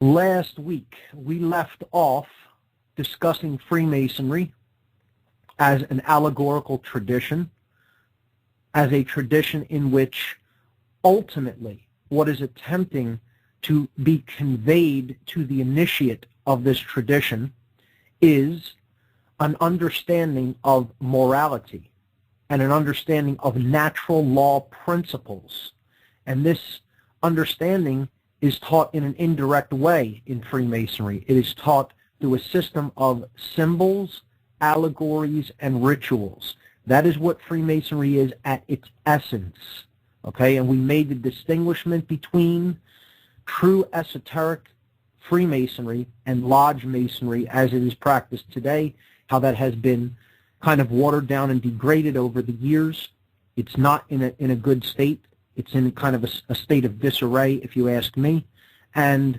Last week, we left off discussing Freemasonry as an allegorical tradition, as a tradition in which ultimately what is attempting to be conveyed to the initiate of this tradition is an understanding of morality and an understanding of natural law principles. And this understanding is taught in an indirect way in Freemasonry. It is taught through a system of symbols, allegories, and rituals. That is what Freemasonry is at its essence. Okay, and we made the distinguishment between true esoteric Freemasonry and Lodge Masonry as it is practiced today, how that has been kind of watered down and degraded over the years. It's not in a good state. It's in kind of a state of disarray, if you ask me. And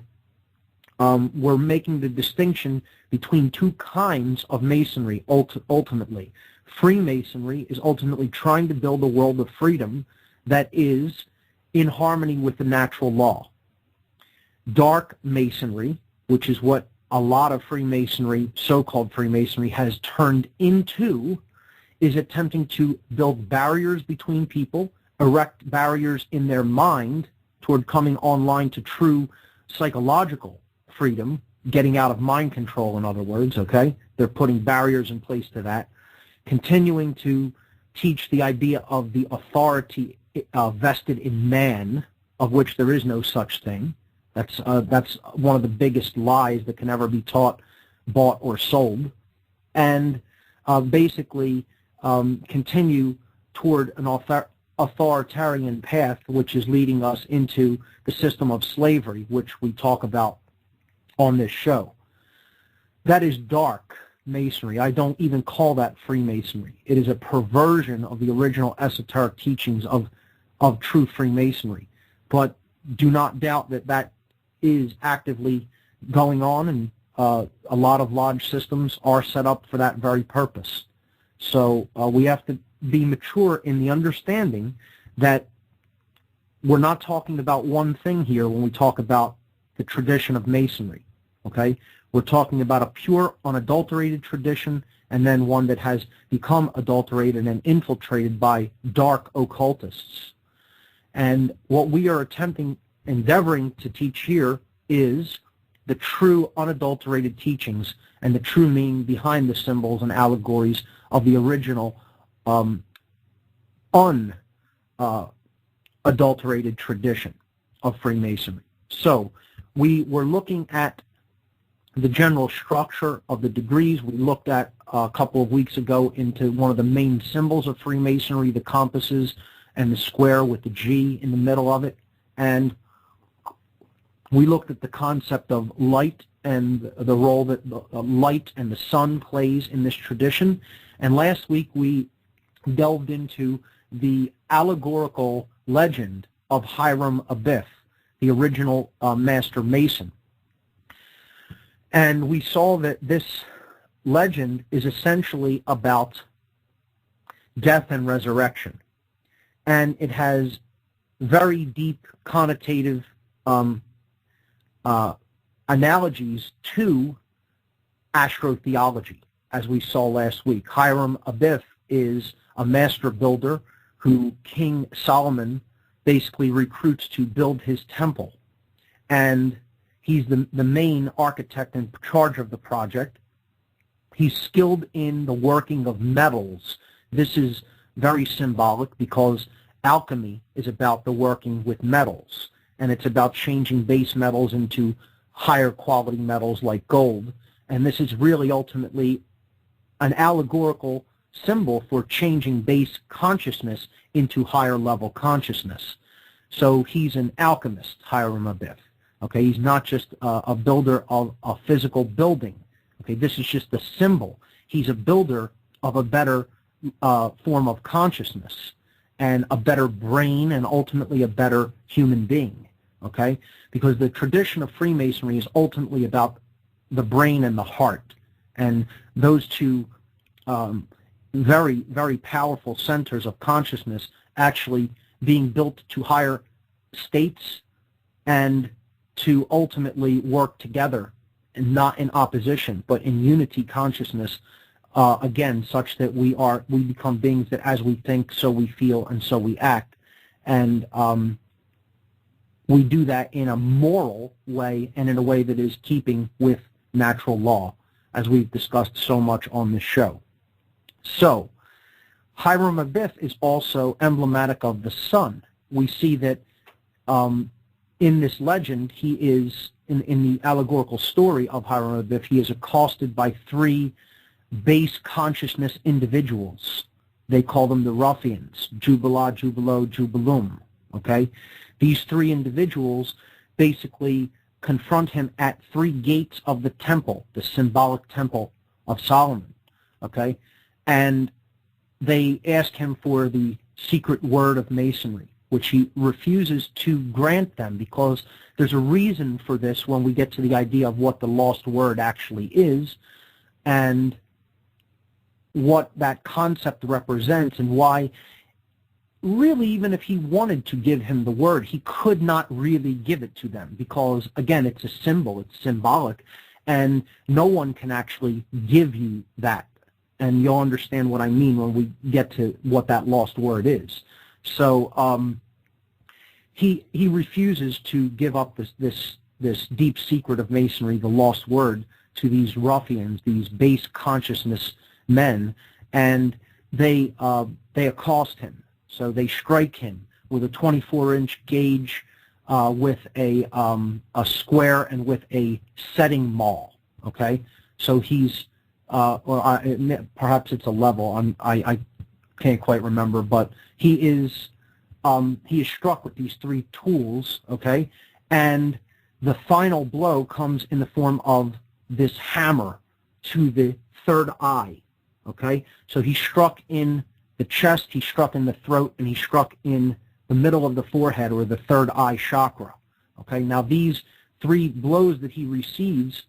we're making the distinction between two kinds of Masonry, ultimately. Freemasonry is ultimately trying to build a world of freedom that is in harmony with the natural law. Dark Masonry, which is what a lot of Freemasonry, so-called Freemasonry, has turned into, is attempting to build barriers between people, erect barriers in their mind toward coming online to true psychological freedom, getting out of mind control, in other words, okay? They're putting barriers in place to that, continuing to teach the idea of the authority vested in man, of which there is no such thing. That's one of the biggest lies that can ever be taught, bought, or sold. And basically continue toward an authoritarian path, which is leading us into the system of slavery, which we talk about on this show. That is dark Masonry. I don't even call that Freemasonry. It is a perversion of the original esoteric teachings of true Freemasonry. But do not doubt that that is actively going on, and a lot of lodge systems are set up for that very purpose. So we have to be mature in the understanding that we're not talking about one thing here when we talk about the tradition of Masonry, okay? We're talking about a pure, unadulterated tradition, and then one that has become adulterated and infiltrated by dark occultists. And what we are endeavoring to teach here is the true, unadulterated teachings and the true meaning behind the symbols and allegories of the original unadulterated tradition of Freemasonry. So we were looking at the general structure of the degrees. We looked at a couple of weeks ago into one of the main symbols of Freemasonry, the compasses and the square with the G in the middle of it. And we looked at the concept of light and the role that the light and the sun plays in this tradition. And last week we delved into the allegorical legend of Hiram Abiff, the original Master Mason. And we saw that this legend is essentially about death and resurrection. And it has very deep connotative analogies to astrotheology, as we saw last week. Hiram Abiff is a master builder who King Solomon basically recruits to build his temple. And he's the main architect in charge of the project. He's skilled in the working of metals. This is very symbolic because alchemy is about the working with metals, and it's about changing base metals into higher quality metals like gold. And this is really ultimately an allegorical symbol for changing base consciousness into higher level consciousness. So he's an alchemist, Hiram Abiff. Okay, he's not just a builder of a physical building. Okay, this is just a symbol. He's a builder of a better form of consciousness and a better brain and ultimately a better human being. Okay, because the tradition of Freemasonry is ultimately about the brain and the heart, and those two very, very powerful centers of consciousness actually being built to higher states and to ultimately work together, and not in opposition, but in unity consciousness, again, such that we become beings that as we think, so we feel, and so we act. And we do that in a moral way and in a way that is keeping with natural law, as we've discussed so much on this show. So, Hiram Abiff is also emblematic of the sun. We see that in this legend, he is, in the allegorical story of Hiram Abiff, he is accosted by three base consciousness individuals. They call them the ruffians, Jubala, Jubalo, Jubalum, okay? These three individuals basically confront him at three gates of the temple, the symbolic temple of Solomon, okay? And they ask him for the secret word of masonry, which he refuses to grant them, because there's a reason for this when we get to the idea of what the lost word actually is and what that concept represents, and why really, even if he wanted to give him the word, he could not really give it to them, because again, it's a symbol, it's symbolic, and no one can actually give you that. And you'll understand what I mean when we get to what that lost word is. So he refuses to give up this deep secret of masonry, the lost word, to these ruffians, these base consciousness men, and they accost him. So they strike him with a 24-inch gauge, with a square, and with a setting maul. Okay, so he's perhaps it's a level. I can't quite remember, but he is struck with these three tools. Okay, and the final blow comes in the form of this hammer to the third eye. Okay, so he struck in the chest, he struck in the throat, and he struck in the middle of the forehead, or the third eye chakra. Okay, now these three blows that he receives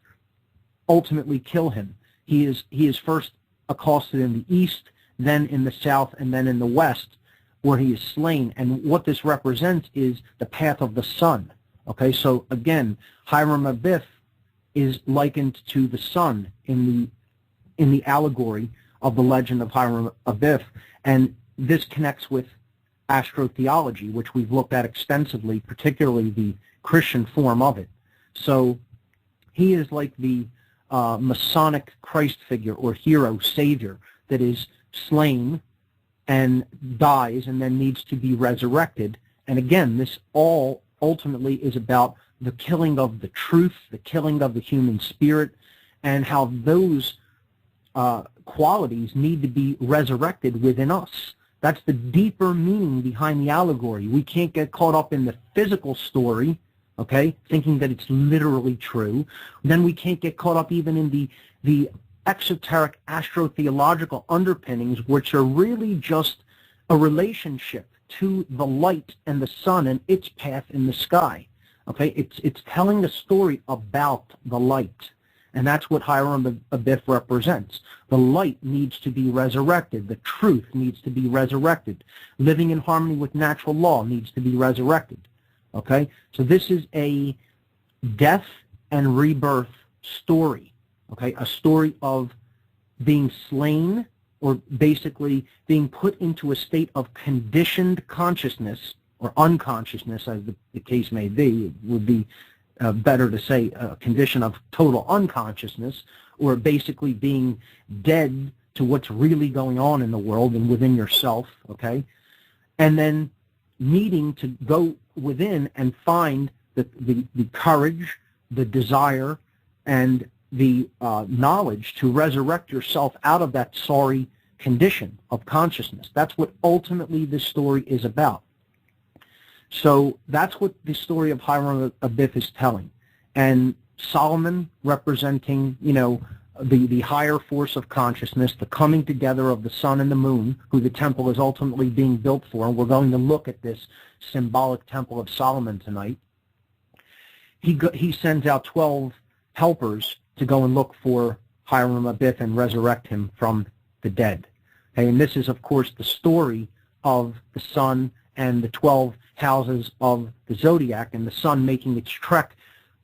ultimately kill him. He is first accosted in the east, then in the south, and then in the west, where he is slain. And what this represents is the path of the sun. Okay, so again, Hiram Abiff is likened to the sun in the allegory of the legend of Hiram Abiff, and this connects with astrotheology, which we've looked at extensively, particularly the Christian form of it. So he is like the Masonic Christ figure or hero savior that is slain and dies and then needs to be resurrected. And again, this all ultimately is about the killing of the truth, the killing of the human spirit, and how those qualities need to be resurrected within us. That's the deeper meaning behind the allegory. We can't get caught up in the physical story, okay, thinking that it's literally true. Then we can't get caught up even in the exoteric astrotheological underpinnings, which are really just a relationship to the light and the sun and its path in the sky. Okay, it's telling a story about the light. And that's what Hiram Abiff represents. The light needs to be resurrected. The truth needs to be resurrected. Living in harmony with natural law needs to be resurrected. Okay? So this is a death and rebirth story. Okay? A story of being slain, or basically being put into a state of conditioned consciousness, or unconsciousness, as the case may be. It would be better to say a condition of total unconsciousness, or basically being dead to what's really going on in the world and within yourself, okay? And then needing to go within and find the courage, the desire, and the knowledge to resurrect yourself out of that sorry condition of consciousness. That's what ultimately this story is about. So that's what the story of Hiram Abiff is telling. And Solomon representing, the higher force of consciousness, the coming together of the sun and the moon, who the temple is ultimately being built for. And we're going to look at this symbolic temple of Solomon tonight. He sends out 12 helpers to go and look for Hiram Abiff and resurrect him from the dead. Okay, and this is, of course, the story of the sun and the 12 houses of the zodiac, and the sun making its trek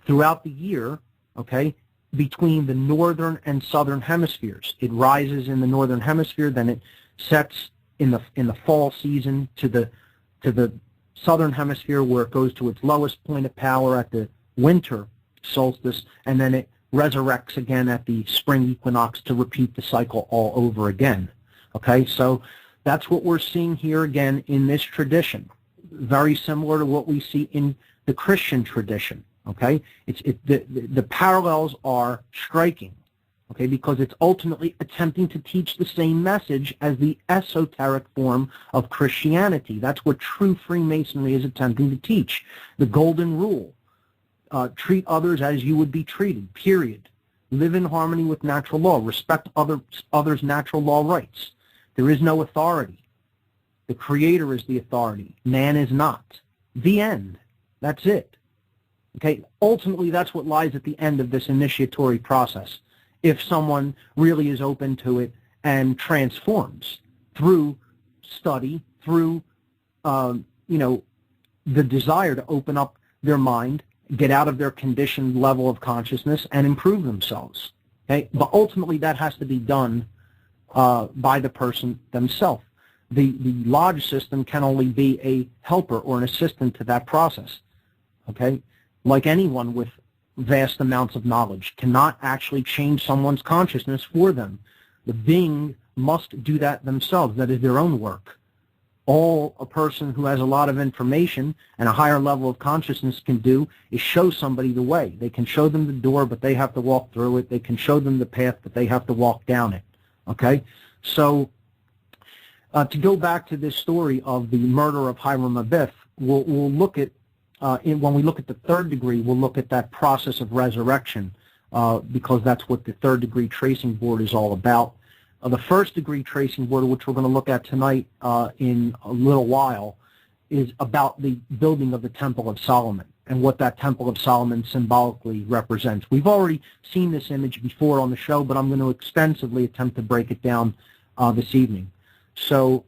throughout the year, okay, between the northern and southern hemispheres. It rises in the northern hemisphere, then it sets in the fall season to the southern hemisphere, where it goes to its lowest point of power at the winter solstice, and then it resurrects again at the spring equinox to repeat the cycle all over again. Okay, so that's what we're seeing here again in this tradition, very similar to what we see in the Christian tradition. Okay, the parallels are striking. Okay, because it's ultimately attempting to teach the same message as the esoteric form of Christianity. That's what true Freemasonry is attempting to teach. The golden rule: treat others as you would be treated. Period. Live in harmony with natural law. Respect others' natural law rights. There is no authority. The Creator is the authority. Man is not. The end. That's it. Okay. Ultimately, that's what lies at the end of this initiatory process, if someone really is open to it and transforms through study, through the desire to open up their mind, get out of their conditioned level of consciousness, and improve themselves. Okay, but ultimately that has to be done by the person themselves. The lodge system can only be a helper or an assistant to that process. Okay, like anyone with vast amounts of knowledge cannot actually change someone's consciousness for them. The being must do that themselves. That is their own work. All a person who has a lot of information and a higher level of consciousness can do is show somebody the way. They can show them the door, but they have to walk through it. They can show them the path, but they have to walk down it. Okay? So to go back to this story of the murder of Hiram Abiff, we'll look at when we look at the third degree, we'll look at that process of resurrection because that's what the third degree tracing board is all about. The first degree tracing board, which we're going to look at tonight in a little while, is about the building of the Temple of Solomon and what that Temple of Solomon symbolically represents. We've already seen this image before on the show, but I'm going to extensively attempt to break it down this evening. So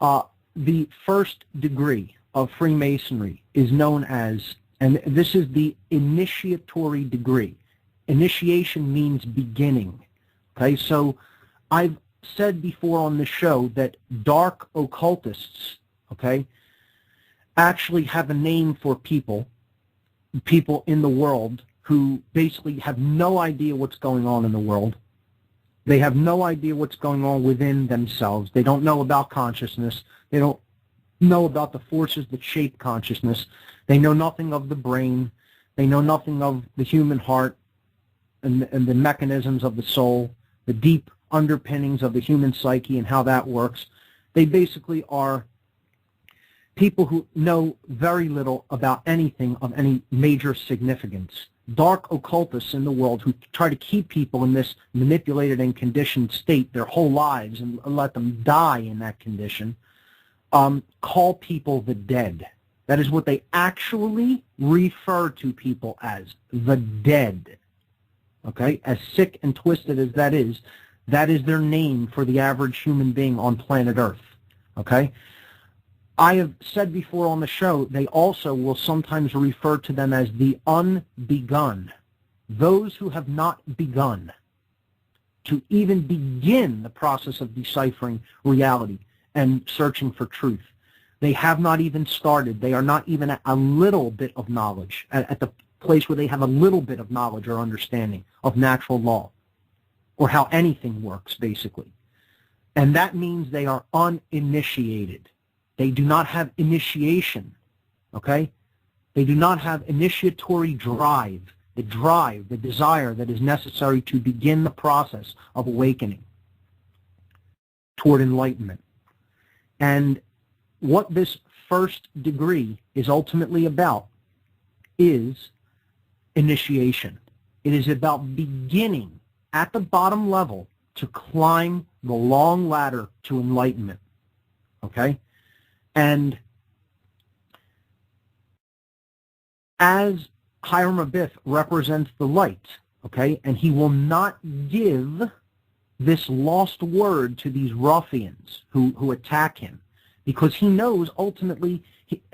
the first degree of Freemasonry is known as, and this is the initiatory degree. Initiation means beginning. Okay, so I've said before on the show that dark occultists, okay, actually have a name for people in the world who basically have no idea what's going on in the world. They have no idea what's going on within themselves. They don't know about consciousness. They don't know about the forces that shape consciousness. They know nothing of the brain. They know nothing of the human heart and the mechanisms of the soul, the deep underpinnings of the human psyche and how that works. They basically are people who know very little about anything of any major significance. Dark occultists in the world who try to keep people in this manipulated and conditioned state their whole lives and let them die in that condition, call people the dead. That is what they actually refer to people as, the dead. Okay? As sick and twisted as that is their name for the average human being on planet Earth. Okay? I have said before on the show, they also will sometimes refer to them as the unbegun, those who have not begun to even begin the process of deciphering reality and searching for truth. They have not even started. They are not even at a little bit of knowledge, at the place where they have a little bit of knowledge or understanding of natural law or how anything works, basically. And that means they are uninitiated. They do not have initiation, okay? They do not have initiatory drive, the desire that is necessary to begin the process of awakening toward enlightenment. And what this first degree is ultimately about is initiation. It is about beginning at the bottom level to climb the long ladder to enlightenment, okay? And as Hiram Abiff represents the light, okay, and he will not give this lost word to these ruffians who attack him, because he knows ultimately,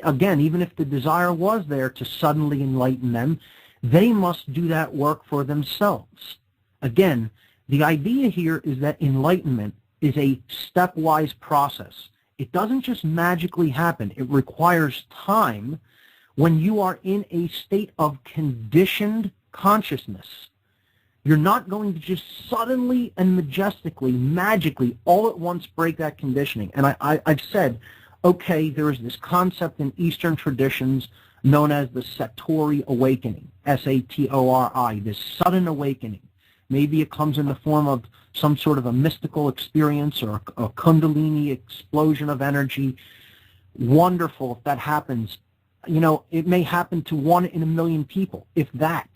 again, even if the desire was there to suddenly enlighten them, they must do that work for themselves. Again, the idea here is that enlightenment is a stepwise process. It doesn't just magically happen. It requires time when you are in a state of conditioned consciousness. You're not going to just suddenly and majestically, magically, all at once break that conditioning. And I've said, okay, there is this concept in Eastern traditions known as the Satori Awakening, S-A-T-O-R-I, this sudden awakening. Maybe it comes in the form of some sort of a mystical experience or a kundalini explosion of energy. Wonderful if that happens. You know, it may happen to 1 in a million people, if that.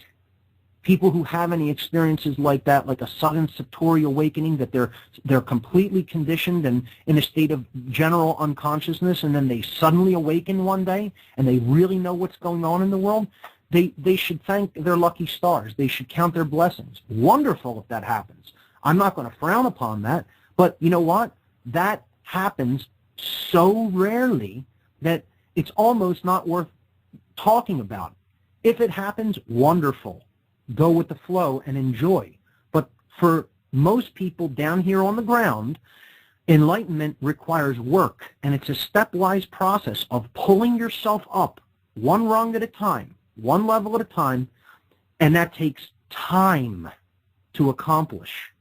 People who have any experiences like that, like a sudden Satori awakening, that they're completely conditioned and in a state of general unconsciousness, and then they suddenly awaken one day and they really know what's going on in the world, they should thank their lucky stars. They should count their blessings. Wonderful if that happens. I'm not going to frown upon that, but you know what? That happens so rarely that it's almost not worth talking about. If it happens, wonderful. Go with the flow and enjoy. But for most people down here on the ground, enlightenment requires work, and it's a stepwise process of pulling yourself up one rung at a time, one level at a time, and that takes time to accomplish.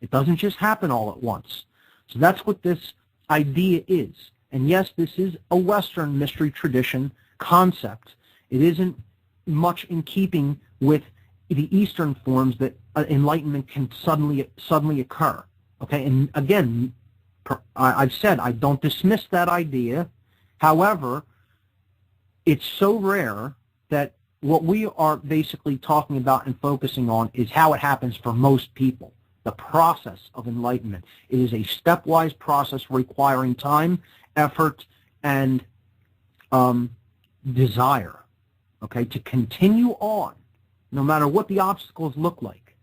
It doesn't just happen all at once. So that's what this idea is. And yes, this is a Western mystery tradition concept. It isn't much in keeping with the Eastern forms that enlightenment can suddenly occur. Okay, and again, I've said I don't dismiss that idea. However, it's so rare that what we are basically talking about and focusing on is how it happens for most people. The process of enlightenment. It is a stepwise process requiring time, effort, and desire. Okay, to continue on, no matter what the obstacles look like.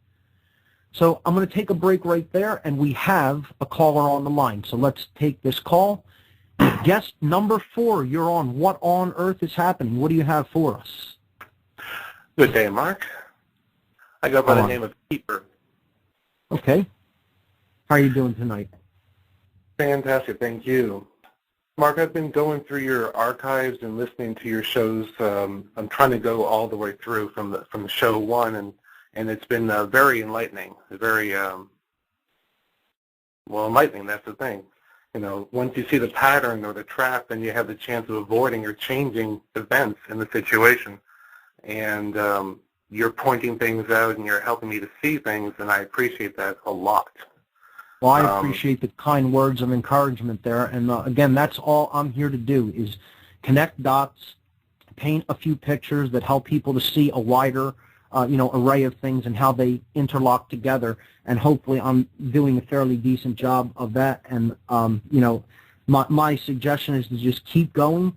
So I'm going to take a break right there, and we have a caller on the line. So let's take this call. Guest number 4, you're on What on Earth is Happening? What do you have for us? Good day, Mark. I go by the name of Keeper. Okay. How are you doing tonight? Fantastic, thank you. Mark, I've been going through your archives and listening to your shows. I'm trying to go all the way through from show 1, and it's been very enlightening, very enlightening. That's the thing. You know, once you see the pattern or the trap, then you have the chance of avoiding or changing events in the situation, and you're pointing things out and you're helping me to see things, and I appreciate that a lot. Well, I appreciate the kind words of encouragement there, and again, that's all I'm here to do is connect dots, paint a few pictures that help people to see a wider, array of things and how they interlock together, and hopefully I'm doing a fairly decent job of that, and, my suggestion is to just keep going,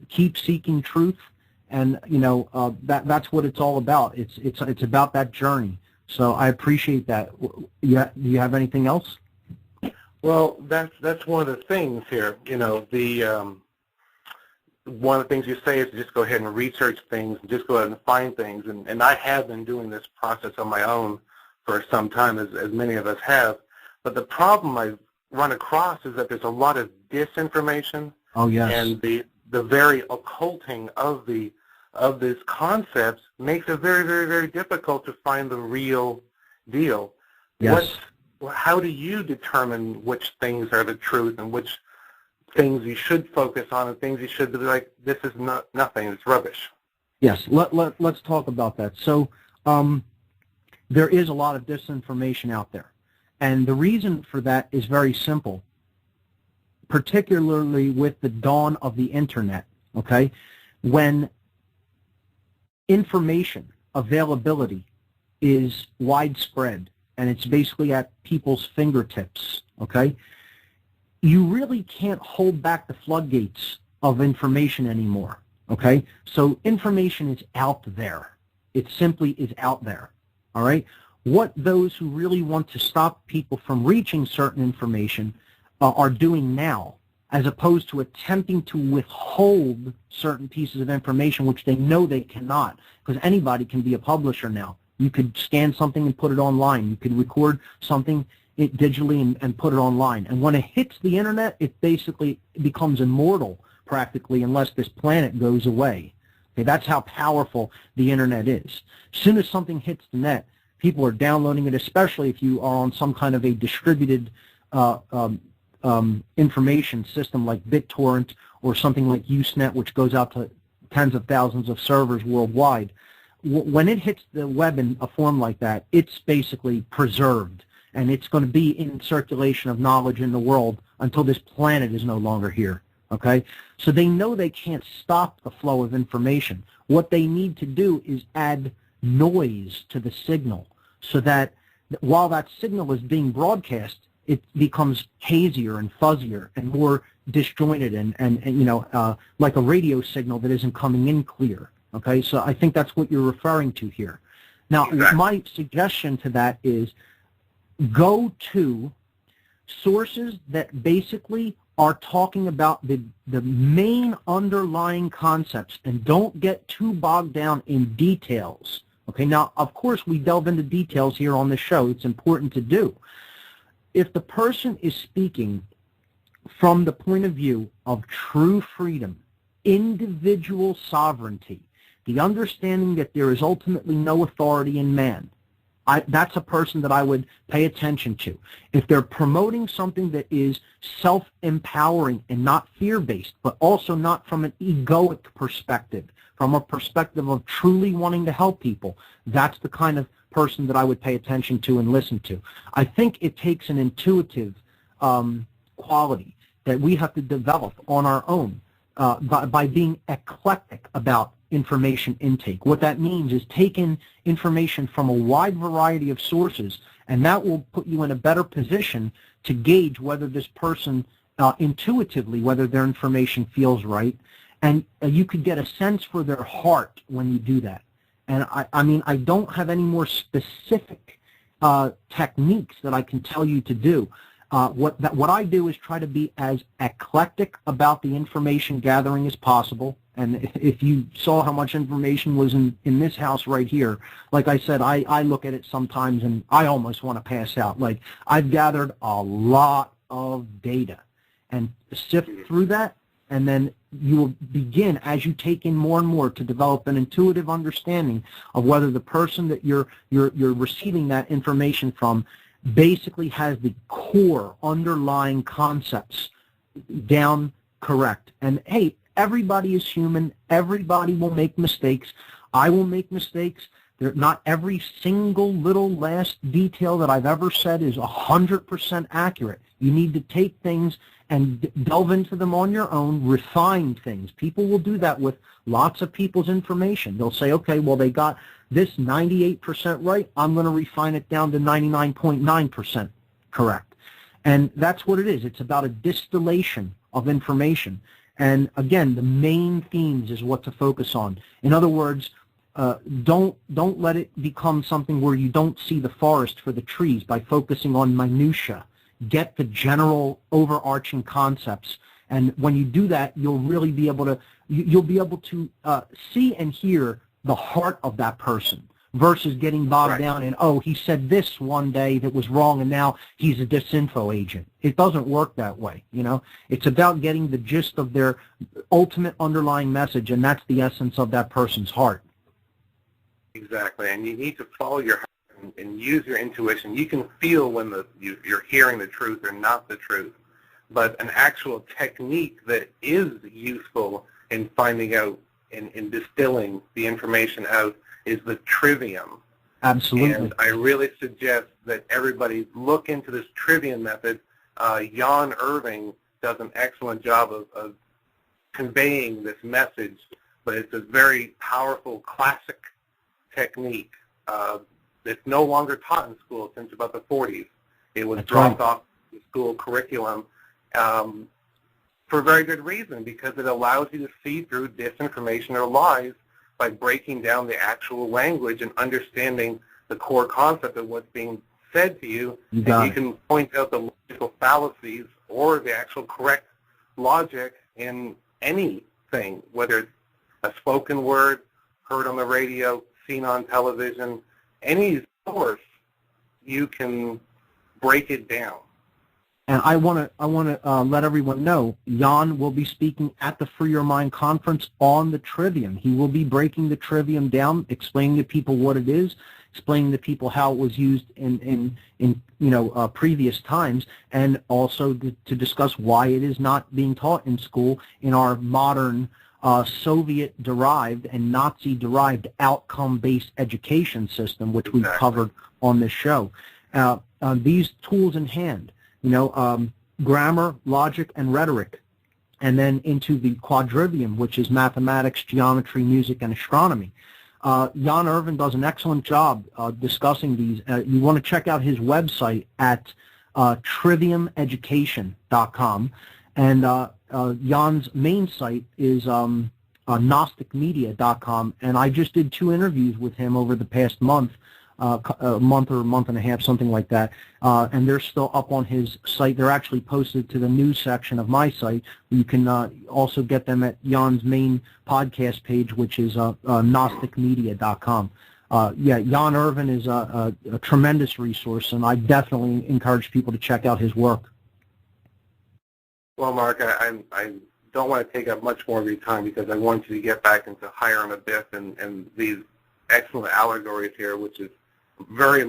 keep seeking truth, and, that's what it's all about. It's about that journey. So I appreciate that. Do you have anything else? Well, that's one of the things here. You know, one of the things you say is to just go ahead and research things and just go ahead and find things. And I have been doing this process on my own for some time, as many of us have. But the problem I've run across is that there's a lot of disinformation. Oh, yes. And the very occulting of this concept makes it very, very, very difficult to find the real deal. Yes. How do you determine which things are the truth and which things you should focus on and things you should be like, this is nothing, it's rubbish? Yes, let's talk about that. So there is a lot of disinformation out there. And the reason for that is very simple, particularly with the dawn of the Internet, okay? When information availability is widespread and it's basically at people's fingertips, okay? You really can't hold back the floodgates of information anymore, okay? So information is out there. It simply is out there, all right? What those who really want to stop people from reaching certain information are doing now as opposed to attempting to withhold certain pieces of information which they know they cannot, because anybody can be a publisher now. You could scan something and put it online. You could record something digitally and put it online. And when it hits the internet, it basically becomes immortal practically unless this planet goes away. Okay, that's how powerful the internet is. As soon as something hits the net, people are downloading it, especially if you are on some kind of a distributed information system like BitTorrent or something like Usenet, which goes out to tens of thousands of servers worldwide. When it hits the web in a form like that, it's basically preserved, and it's going to be in circulation of knowledge in the world until this planet is no longer here. Okay? So they know they can't stop the flow of information. What they need to do is add noise to the signal so that while that signal is being broadcast, it becomes hazier and fuzzier and more disjointed and you know, like a radio signal that isn't coming in clear. Okay, so I think that's what you're referring to here. Now, exactly. My suggestion to that is go to sources that basically are talking about the main underlying concepts and don't get too bogged down in details. Okay, now, of course, we delve into details here on the show. It's important to do. If the person is speaking from the point of view of true freedom, individual sovereignty, the understanding that there is ultimately no authority in man, that's a person that I would pay attention to. If they're promoting something that is self-empowering and not fear-based, but also not from an egoic perspective, from a perspective of truly wanting to help people, that's the kind of person that I would pay attention to and listen to. I think it takes an intuitive quality that we have to develop on our own by being eclectic about information intake. What that means is taking information from a wide variety of sources, and that will put you in a better position to gauge whether this person intuitively, whether their information feels right, and you could get a sense for their heart when you do that. And I mean, I don't have any more specific techniques that I can tell you to do. What I do is try to be as eclectic about the information gathering as possible. And if you saw how much information was in this house right here, like I said, I look at it sometimes and I almost want to pass out. Like, I've gathered a lot of data and sift through that, and then you will begin, as you take in more and more, to develop an intuitive understanding of whether the person that you're receiving that information from basically has the core underlying concepts down correct. And hey, everybody is human. Everybody will make mistakes. I will make mistakes. Not every single little last detail that I've ever said is 100% accurate. You need to take things and delve into them on your own, refine things. People will do that with lots of people's information. They'll say, okay, well, they got this 98% right. I'm going to refine it down to 99.9% correct. And that's what it is. It's about a distillation of information. And again, the main themes is what to focus on. In other words, don't let it become something where you don't see the forest for the trees by focusing on minutia. Get the general overarching concepts, and when you do that, you'll really be able to see and hear the heart of that person versus getting bogged down in, oh, he said this one day that was wrong and now he's a disinfo agent. It doesn't work that way, you know. It's about getting the gist of their ultimate underlying message, and that's the essence of that person's heart. Exactly, and you need to follow your heart and use your intuition. You can feel when you're hearing the truth or not the truth, but an actual technique that is useful in finding out and in distilling the information out is the trivium. Absolutely. And I really suggest that everybody look into this trivium method. Jan Irving does an excellent job of conveying this message, but it's a very powerful classic technique. It's no longer taught in school since about the 40s. It was dropped off the school curriculum for a very good reason, because it allows you to see through disinformation or lies by breaking down the actual language and understanding the core concept of what's being said to you. And you can point out the logical fallacies or the actual correct logic in anything, whether it's a spoken word, heard on the radio, seen on television, any source, you can break it down. And I want to let everyone know, Jan will be speaking at the Free Your Mind conference on the trivium. He will be breaking the trivium down, explaining to people what it is, explaining to people how it was used in previous times, and also to discuss why it is not being taught in school in our modern Soviet-derived and Nazi-derived outcome-based education system, which we've covered on this show. These tools in hand, grammar, logic, and rhetoric, and then into the quadrivium, which is mathematics, geometry, music, and astronomy. Jan Irvin does an excellent job discussing these. You want to check out his website at triviumeducation.com, and Jan's main site is gnosticmedia.com, and I just did 2 interviews with him over the past month, a month or a month and a half, something like that, and they're still up on his site. They're actually posted to the news section of my site. You can also get them at Jan's main podcast page, which is gnosticmedia.com. Jan Irvin is a tremendous resource, and I definitely encourage people to check out his work. Well, Mark, I don't want to take up much more of your time because I want you to get back into Hiram Abyss and these excellent allegories here, which is very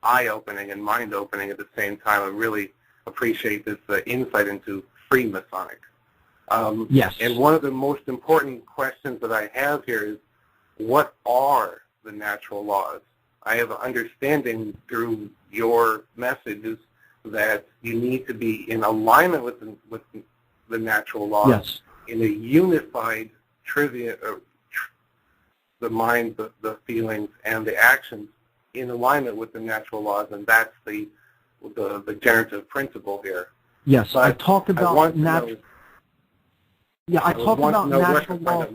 eye-opening and mind-opening at the same time. I really appreciate this insight into Freemasonic. Yes. And one of the most important questions that I have here is, what are the natural laws? I have an understanding through your messages that you need to be in alignment with the natural laws, yes, in a unified the mind, the feelings, and the actions in alignment with the natural laws, and that's the generative principle here. Yes, but I talked about natural. Yeah, I talked about natural law.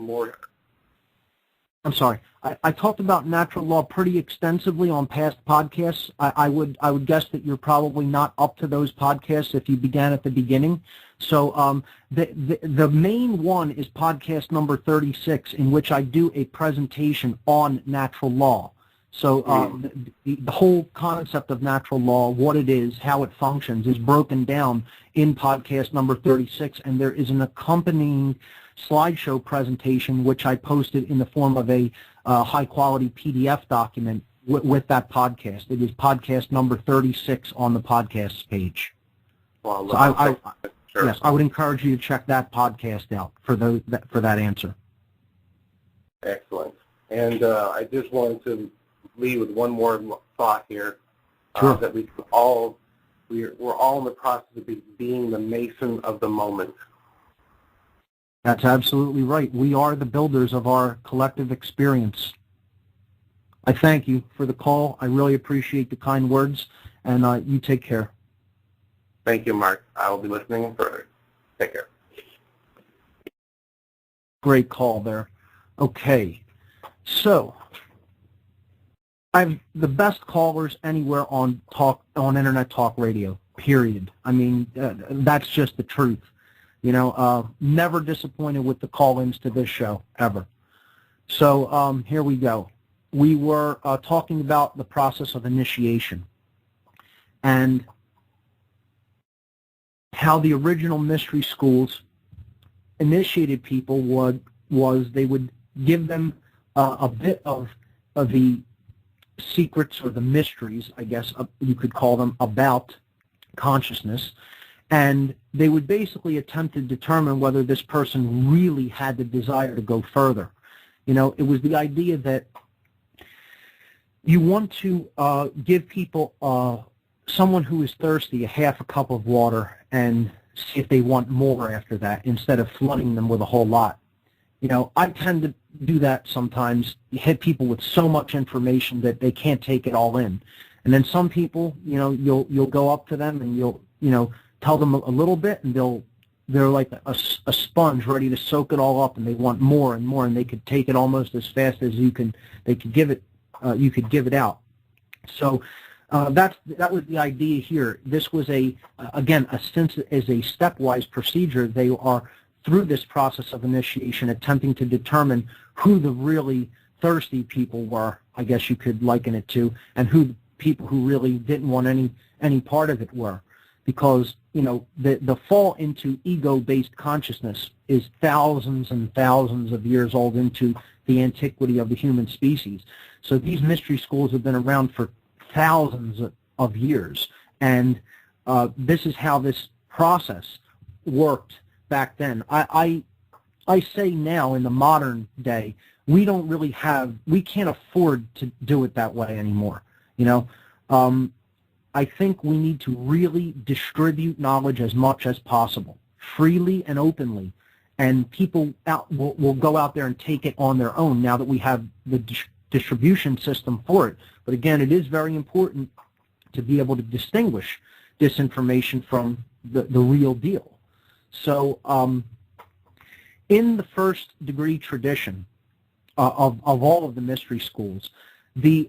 I'm sorry. I talked about natural law pretty extensively on past podcasts. I would guess that you're probably not up to those podcasts if you began at the beginning. So the main one is podcast number 36, in which I do a presentation on natural law. So the whole concept of natural law, what it is, how it functions, is broken down in podcast number 36, and there is an accompanying slideshow presentation which I posted in the form of a high-quality PDF document with that podcast. It is podcast number 36 on the podcast page. Well, so sure. Yes, I would encourage you to check that podcast out for that answer. Excellent. And I just wanted to leave with one more thought here. Sure. That we're all in the process of being the Mason of the moment. That's absolutely right. We are the builders of our collective experience. I thank you for the call. I really appreciate the kind words, and you take care. Thank you, Mark. I will be listening further. Take care. Great call there. Okay, so I have the best callers anywhere on Internet Talk Radio, period. I mean, that's just the truth. Never disappointed with the call-ins to this show, ever. So here we go. We were talking about the process of initiation and how the original mystery schools initiated people was they would give them a bit of the secrets or the mysteries, I guess you could call them, about consciousness, and they would basically attempt to determine whether this person really had the desire to go further. It was the idea that you want to give people, someone who is thirsty, a half a cup of water and see if they want more after that instead of flooding them with a whole lot. I tend to do that sometimes. You hit people with so much information that they can't take it all in. And then some people, you'll go up to them and you'll tell them a little bit, and they're like a sponge ready to soak it all up, and they want more and more, and they could take it almost as fast as you could give it out. So That was the idea here. This was again, a stepwise procedure. They are, through this process of initiation, attempting to determine who the really thirsty people were, I guess you could liken it to, and who the people who really didn't want any part of it were. Because, the fall into ego-based consciousness is thousands and thousands of years old into the antiquity of the human species. So these mystery schools have been around for thousands of years, and this is how this process worked back then. I say now, in the modern day, we can't afford to do it that way anymore. I think we need to really distribute knowledge as much as possible, freely and openly, and people will go out there and take it on their own now that we have the distribution system for it. But again, it is very important to be able to distinguish disinformation from the real deal. So in the first degree tradition of all of the mystery schools, the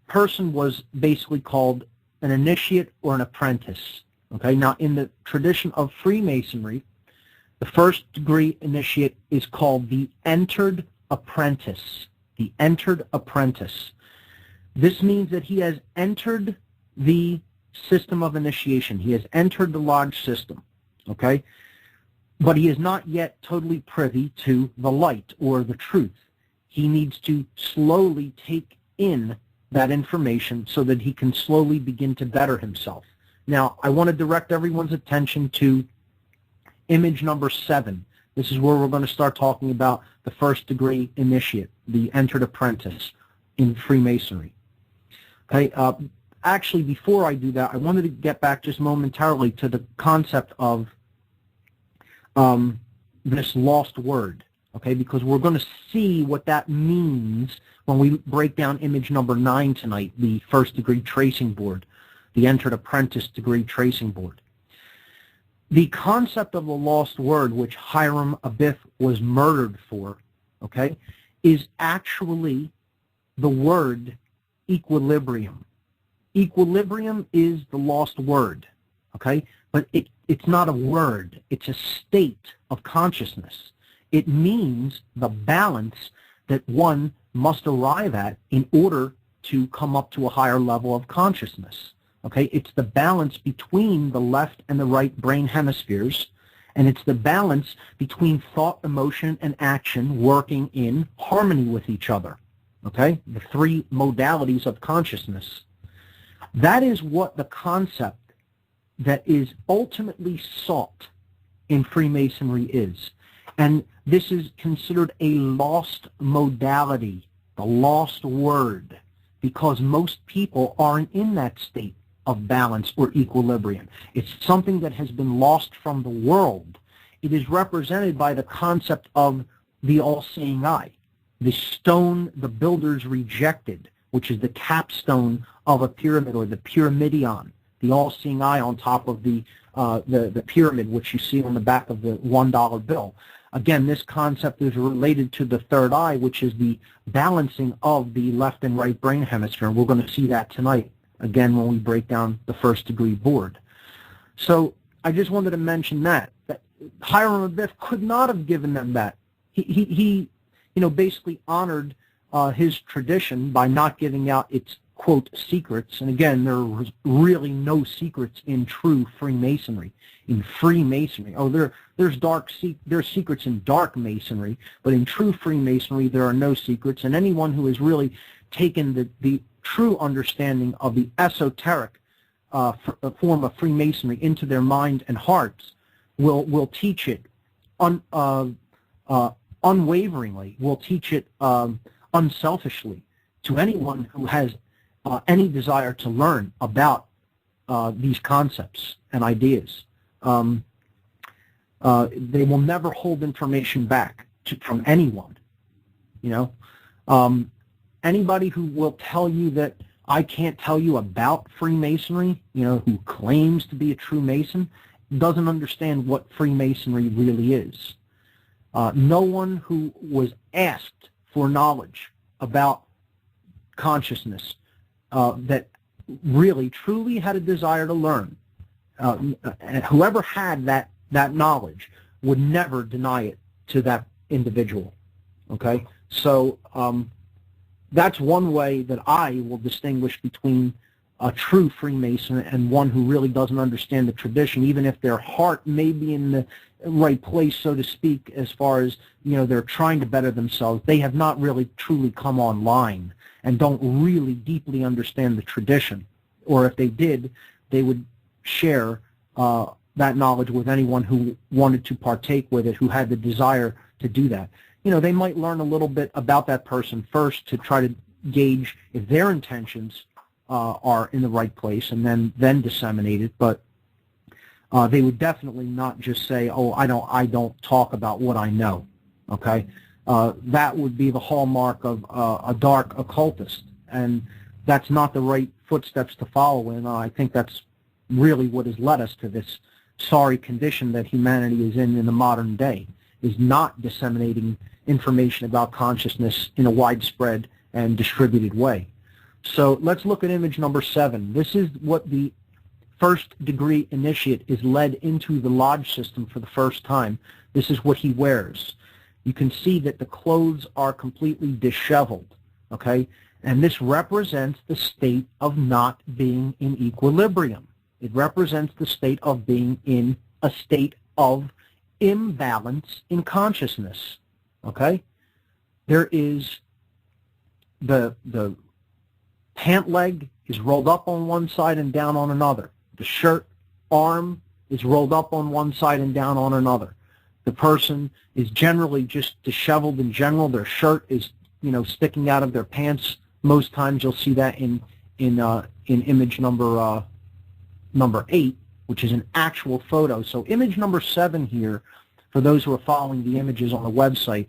person was basically called an initiate or an apprentice. Okay, now in the tradition of Freemasonry, the first degree initiate is called the entered apprentice. The entered apprentice. This means that he has entered the system of initiation. He has entered the lodge system. Okay, but he is not yet totally privy to the light or the truth. He needs to slowly take in that information so that he can slowly begin to better himself. Now, I want to direct everyone's attention to image number 7. This is where we're going to start talking about the first degree initiate, the entered apprentice in Freemasonry. Okay, actually, before I do that, I wanted to get back just momentarily to the concept of this lost word. Okay, because we're going to see what that means when we break down image number 9 tonight, the first degree tracing board, the entered apprentice degree tracing board. The concept of the lost word, which Hiram Abiff was murdered for, okay, is actually the word equilibrium. Equilibrium is the lost word, okay, but it's not a word. It's a state of consciousness. It means the balance that one must arrive at in order to come up to a higher level of consciousness. Okay, it's the balance between the left and the right brain hemispheres, and it's the balance between thought, emotion, and action working in harmony with each other. Okay, the 3 modalities of consciousness. That is what the concept that is ultimately sought in Freemasonry is. And this is considered a lost modality, the lost word, because most people aren't in that state of balance or equilibrium. It's something that has been lost from the world. It is represented by the concept of the all-seeing eye, the stone the builders rejected, which is the capstone of a pyramid, or the pyramidion, the all-seeing eye on top of the pyramid, which you see on the back of the $1 bill. Again, this concept is related to the third eye, which is the balancing of the left and right brain hemisphere. We're going to see that tonight, again, when we break down the first degree board. So I just wanted to mention that Hiram Abiff could not have given them that. He basically honored his tradition by not giving out its, quote, secrets. And again, there was really no secrets in true Freemasonry. In Freemasonry, there's secrets in dark Masonry, but in true Freemasonry there are no secrets. And anyone who has really taken the true understanding of the esoteric form of Freemasonry into their mind and hearts will teach it unwaveringly, will teach it unselfishly to anyone who has any desire to learn about these concepts and ideas. They will never hold information back from anyone. Anybody who will tell you that I can't tell you about Freemasonry, who claims to be a true Mason, doesn't understand what Freemasonry really is. No one who was asked for knowledge about consciousness that really, truly had a desire to learn, whoever had that knowledge would never deny it to that individual. Okay? So that's one way that I will distinguish between a true Freemason and one who really doesn't understand the tradition, even if their heart may be in the right place, so to speak, as far as, they're trying to better themselves. They have not really truly come online and don't really deeply understand the tradition. Or if they did, they would share that knowledge with anyone who wanted to partake with it, who had the desire to do that. They might learn a little bit about that person first to try to gauge if their intentions are in the right place, and then disseminate it. But they would definitely not just say, "Oh, I don't talk about what I know." Okay, that would be the hallmark of a dark occultist, and that's not the right footsteps to follow. And I think that's really what has led us to this sorry condition that humanity is in the modern day, is not disseminating information about consciousness in a widespread and distributed way. So let's look at image number 7. This is what the first degree initiate is led into the lodge system for the first time. This is what he wears. You can see that the clothes are completely disheveled, okay? And this represents the state of not being in equilibrium. It represents the state of being in a state of imbalance in consciousness, okay? There is the pant leg is rolled up on one side and down on another. The shirt arm is rolled up on one side and down on another. The person is generally just disheveled in general. Their shirt is, sticking out of their pants. Most times you'll see that in image number 8, which is an actual photo. So image number 7 here, for those who are following the images on the website,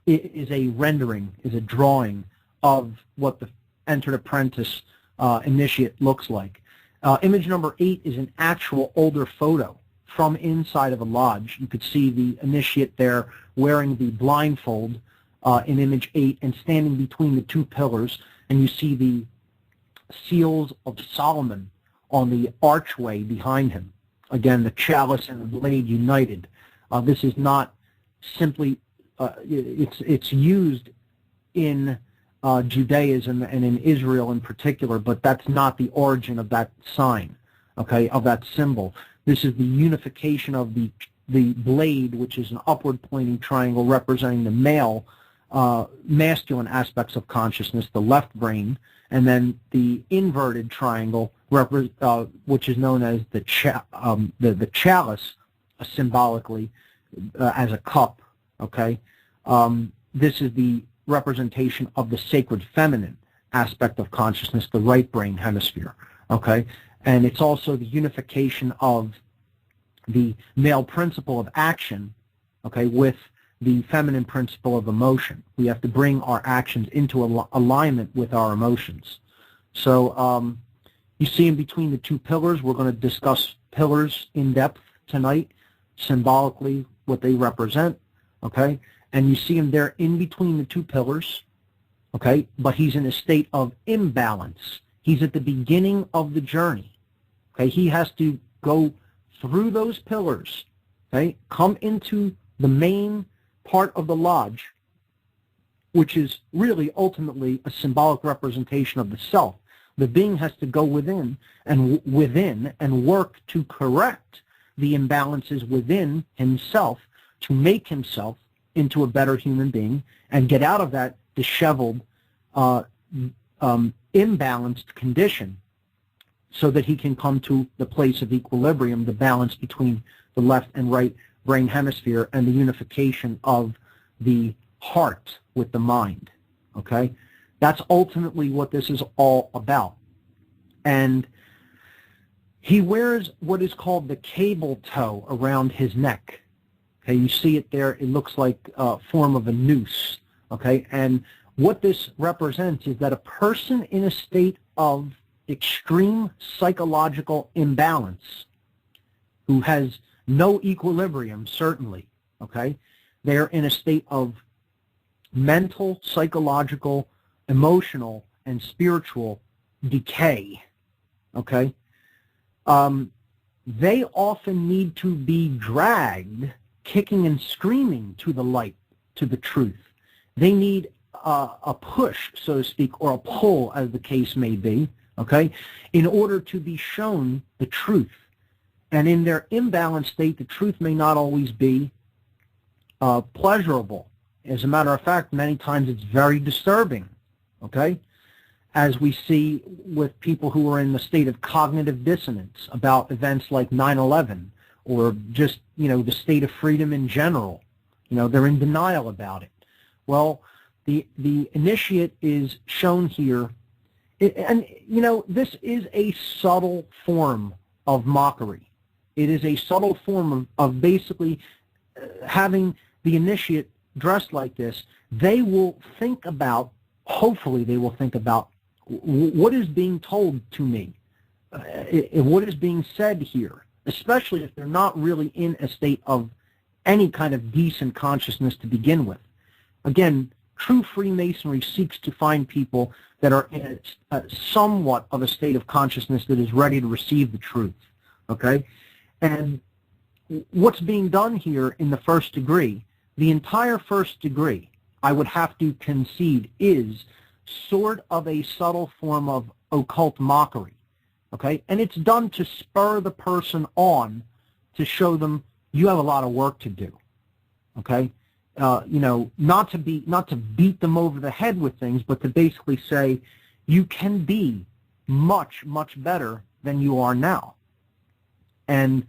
is a rendering, is a drawing of what the entered apprentice initiate looks like. Image number 8 is an actual older photo from inside of a lodge. You could see the initiate there wearing the blindfold in image 8 and standing between the two pillars, and you see the seals of Solomon on the archway behind him. Again, the chalice and the blade united. This is not simply, it's used in Judaism and in Israel in particular, but that's not the origin of that sign, okay, of that symbol. This is the unification of the blade, which is an upward pointing triangle representing the masculine aspects of consciousness, the left brain, and then the inverted triangle, which is known as the chalice, symbolically as a cup, okay? This is the representation of the sacred feminine aspect of consciousness, the right brain hemisphere, okay? And it's also the unification of the male principle of action, okay, with the feminine principle of emotion. We have to bring our actions into alignment with our emotions. So you see in between the two pillars, we're going to discuss pillars in depth tonight, symbolically what they represent, okay? And you see him there in between the two pillars, okay? But he's in a state of imbalance. He's at the beginning of the journey, okay? He has to go through those pillars, okay? Come into the main part of the lodge, which is really ultimately a symbolic representation of the self. The being has to go within and work to correct the imbalances within himself to make himself into a better human being and get out of that disheveled, imbalanced condition so that he can come to the place of equilibrium, the balance between the left and right brain hemisphere and the unification of the heart with the mind, okay? That's ultimately what this is all about. And he wears what is called the cable toe around his neck. Okay, you see it there. It looks like a form of a noose, okay? And what this represents is that a person in a state of extreme psychological imbalance, who has no equilibrium, certainly, okay? They're in a state of mental, psychological, emotional, and spiritual decay, okay, they often need to be dragged, kicking and screaming to the light, to the truth. They need a push, so to speak, or a pull, as the case may be, okay, in order to be shown the truth. And in their imbalanced state, the truth may not always be pleasurable. As a matter of fact, many times it's very disturbing, okay, as we see with people who are in the state of cognitive dissonance about events like 9/11 or just, the state of freedom in general. They're in denial about it. Well, the initiate is shown here, and this is a subtle form of mockery. It is a subtle form of basically having the initiate dressed like this. They will think about, hopefully they will think about, what is being told to me, what is being said here, especially if they're not really in a state of any kind of decent consciousness to begin with. Again, true Freemasonry seeks to find people that are in somewhat of a state of consciousness that is ready to receive the truth, okay? And what's being done here in the first degree, the entire first degree, I would have to concede, is sort of a subtle form of occult mockery, okay? And it's done to spur the person on, to show them you have a lot of work to do, okay? Not to beat them over the head with things, but to basically say you can be much, much better than you are now. And,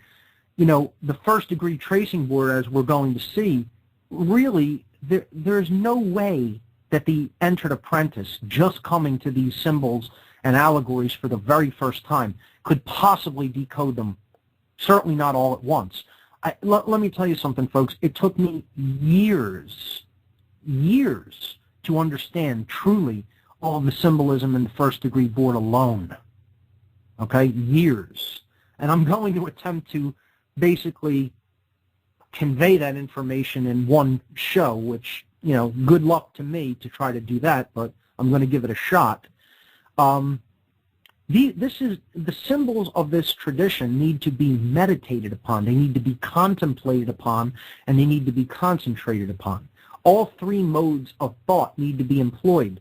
the first degree tracing board, as we're going to see, really, there's no way that the entered apprentice, just coming to these symbols and allegories for the very first time, could possibly decode them, certainly not all at once. Let me tell you something, folks. It took me years to understand truly all of the symbolism in the first degree board alone. Okay, years. And I'm going to attempt to basically convey that information in one show, which, good luck to me to try to do that, but I'm going to give it a shot. The symbols of this tradition need to be meditated upon. They need to be contemplated upon, and they need to be concentrated upon. All three modes of thought need to be employed.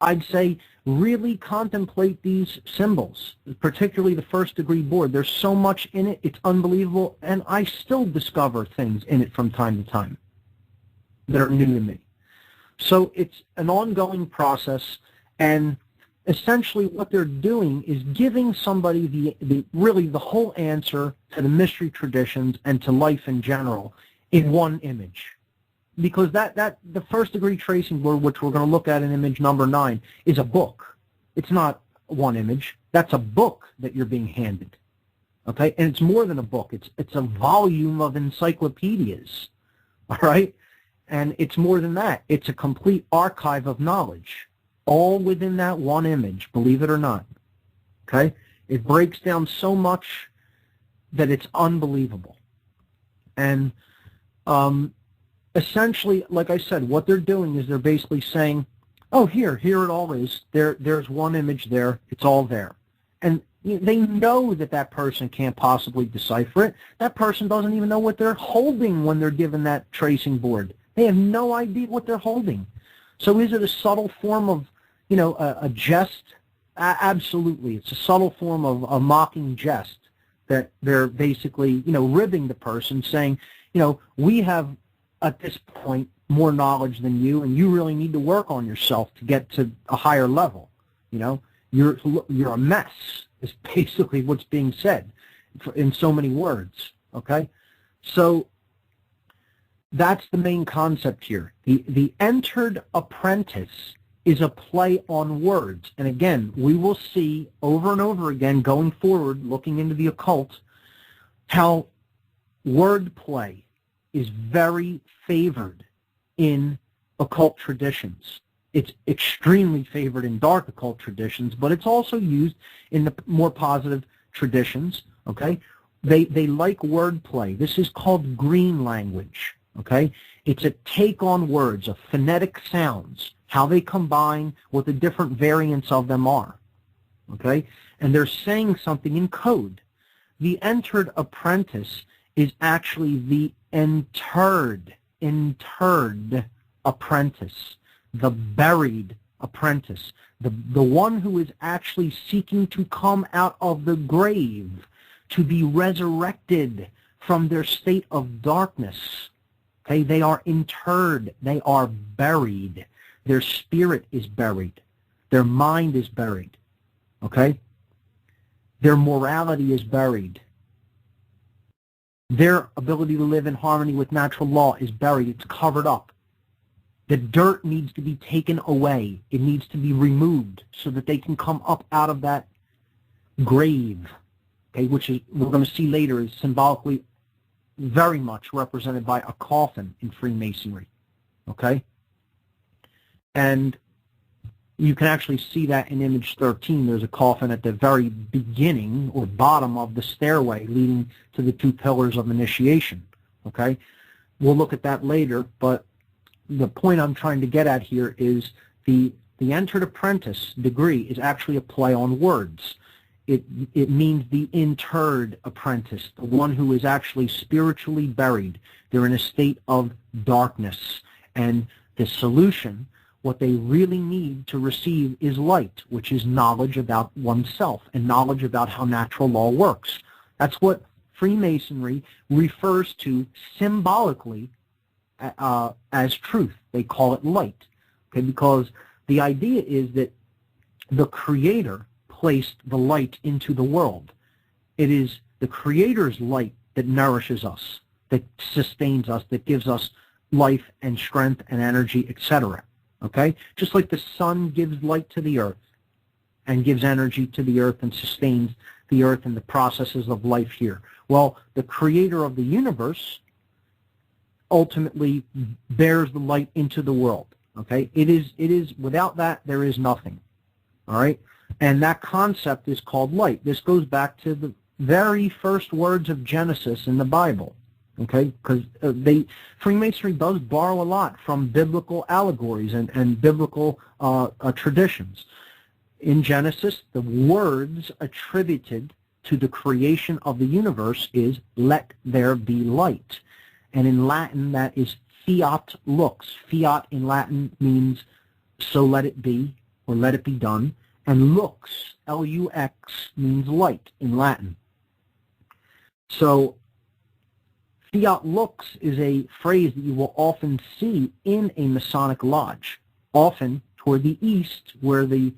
I'd say really contemplate these symbols, particularly the first degree board. There's so much in it, it's unbelievable, and I still discover things in it from time to time that are new to me. So it's an ongoing process, and essentially what they're doing is giving somebody really the whole answer to the mystery traditions and to life in general in one image. Because the first degree tracing board, which we're going to look at in image number 9, is a book. It's not one image. That's a book that you're being handed. Okay? And it's more than a book. It's a volume of encyclopedias. All right? And it's more than that. It's a complete archive of knowledge, all within that one image, believe it or not. Okay? It breaks down so much that it's unbelievable. And essentially, like I said, what they're doing is they're basically saying, oh, here it all is. There's one image there. It's all there. And they know that person can't possibly decipher it. That person doesn't even know what they're holding when they're given that tracing board. They have no idea what they're holding. So is it a subtle form of, a jest? Absolutely. It's a subtle form of a mocking jest that they're basically, ribbing the person, saying, we have, at this point, more knowledge than you, and you really need to work on yourself to get to a higher level. You're a mess, is basically what's being said in so many words, okay? So that's the main concept here. The entered apprentice is a play on words. And again, we will see over and over again going forward, looking into the occult, how wordplay is very favored in occult traditions. It's extremely favored in dark occult traditions, but it's also used in the more positive traditions, okay? They like wordplay. This is called green language, Okay? It's a take on words, of phonetic sounds, how they combine, what the different variants of them are. Okay? And they're saying something in code. The entered apprentice is actually the interred apprentice, the buried apprentice, the one who is actually seeking to come out of the grave, to be resurrected from their state of darkness. Okay, they are interred, they are buried. Their spirit is buried. Their mind is buried. Okay? Their morality is buried. Their ability to live in harmony with natural law is buried. It's covered up. The dirt needs to be taken away. It needs to be removed so that they can come up out of that grave, okay, which is, we're going to see later, is symbolically very much represented by a coffin in Freemasonry, okay? And you can actually see that in image 13. There's a coffin at the very beginning or bottom of the stairway leading to the 2 pillars of initiation, okay? We'll look at that later, but the point I'm trying to get at here is the entered apprentice degree is actually a play on words. It means the interred apprentice, the one who is actually spiritually buried. They're in a state of darkness. And the solution, what they really need to receive, is light, which is knowledge about oneself and knowledge about how natural law works. That's what Freemasonry refers to symbolically as truth. They call it light, okay? Because the idea is that the Creator placed the light into the world. It is the Creator's light that nourishes us, that sustains us, that gives us life and strength and energy, etc. Okay? Just like the sun gives light to the earth and gives energy to the earth and sustains the earth and the processes of life here. Well, the Creator of the universe ultimately bears the light into the world. Okay? It is without that there is nothing. All right? And that concept is called light. This goes back to the very first words of Genesis in the Bible. Okay? Because Freemasonry does borrow a lot from biblical allegories and biblical traditions. In Genesis, the words attributed to the creation of the universe is, "Let there be light." And in Latin, that is fiat lux. Fiat in Latin means "so let it be," or "let it be done." And lux, L-U-X, means light in Latin. So fiat lux is a phrase that you will often see in a Masonic lodge, often toward the east, where the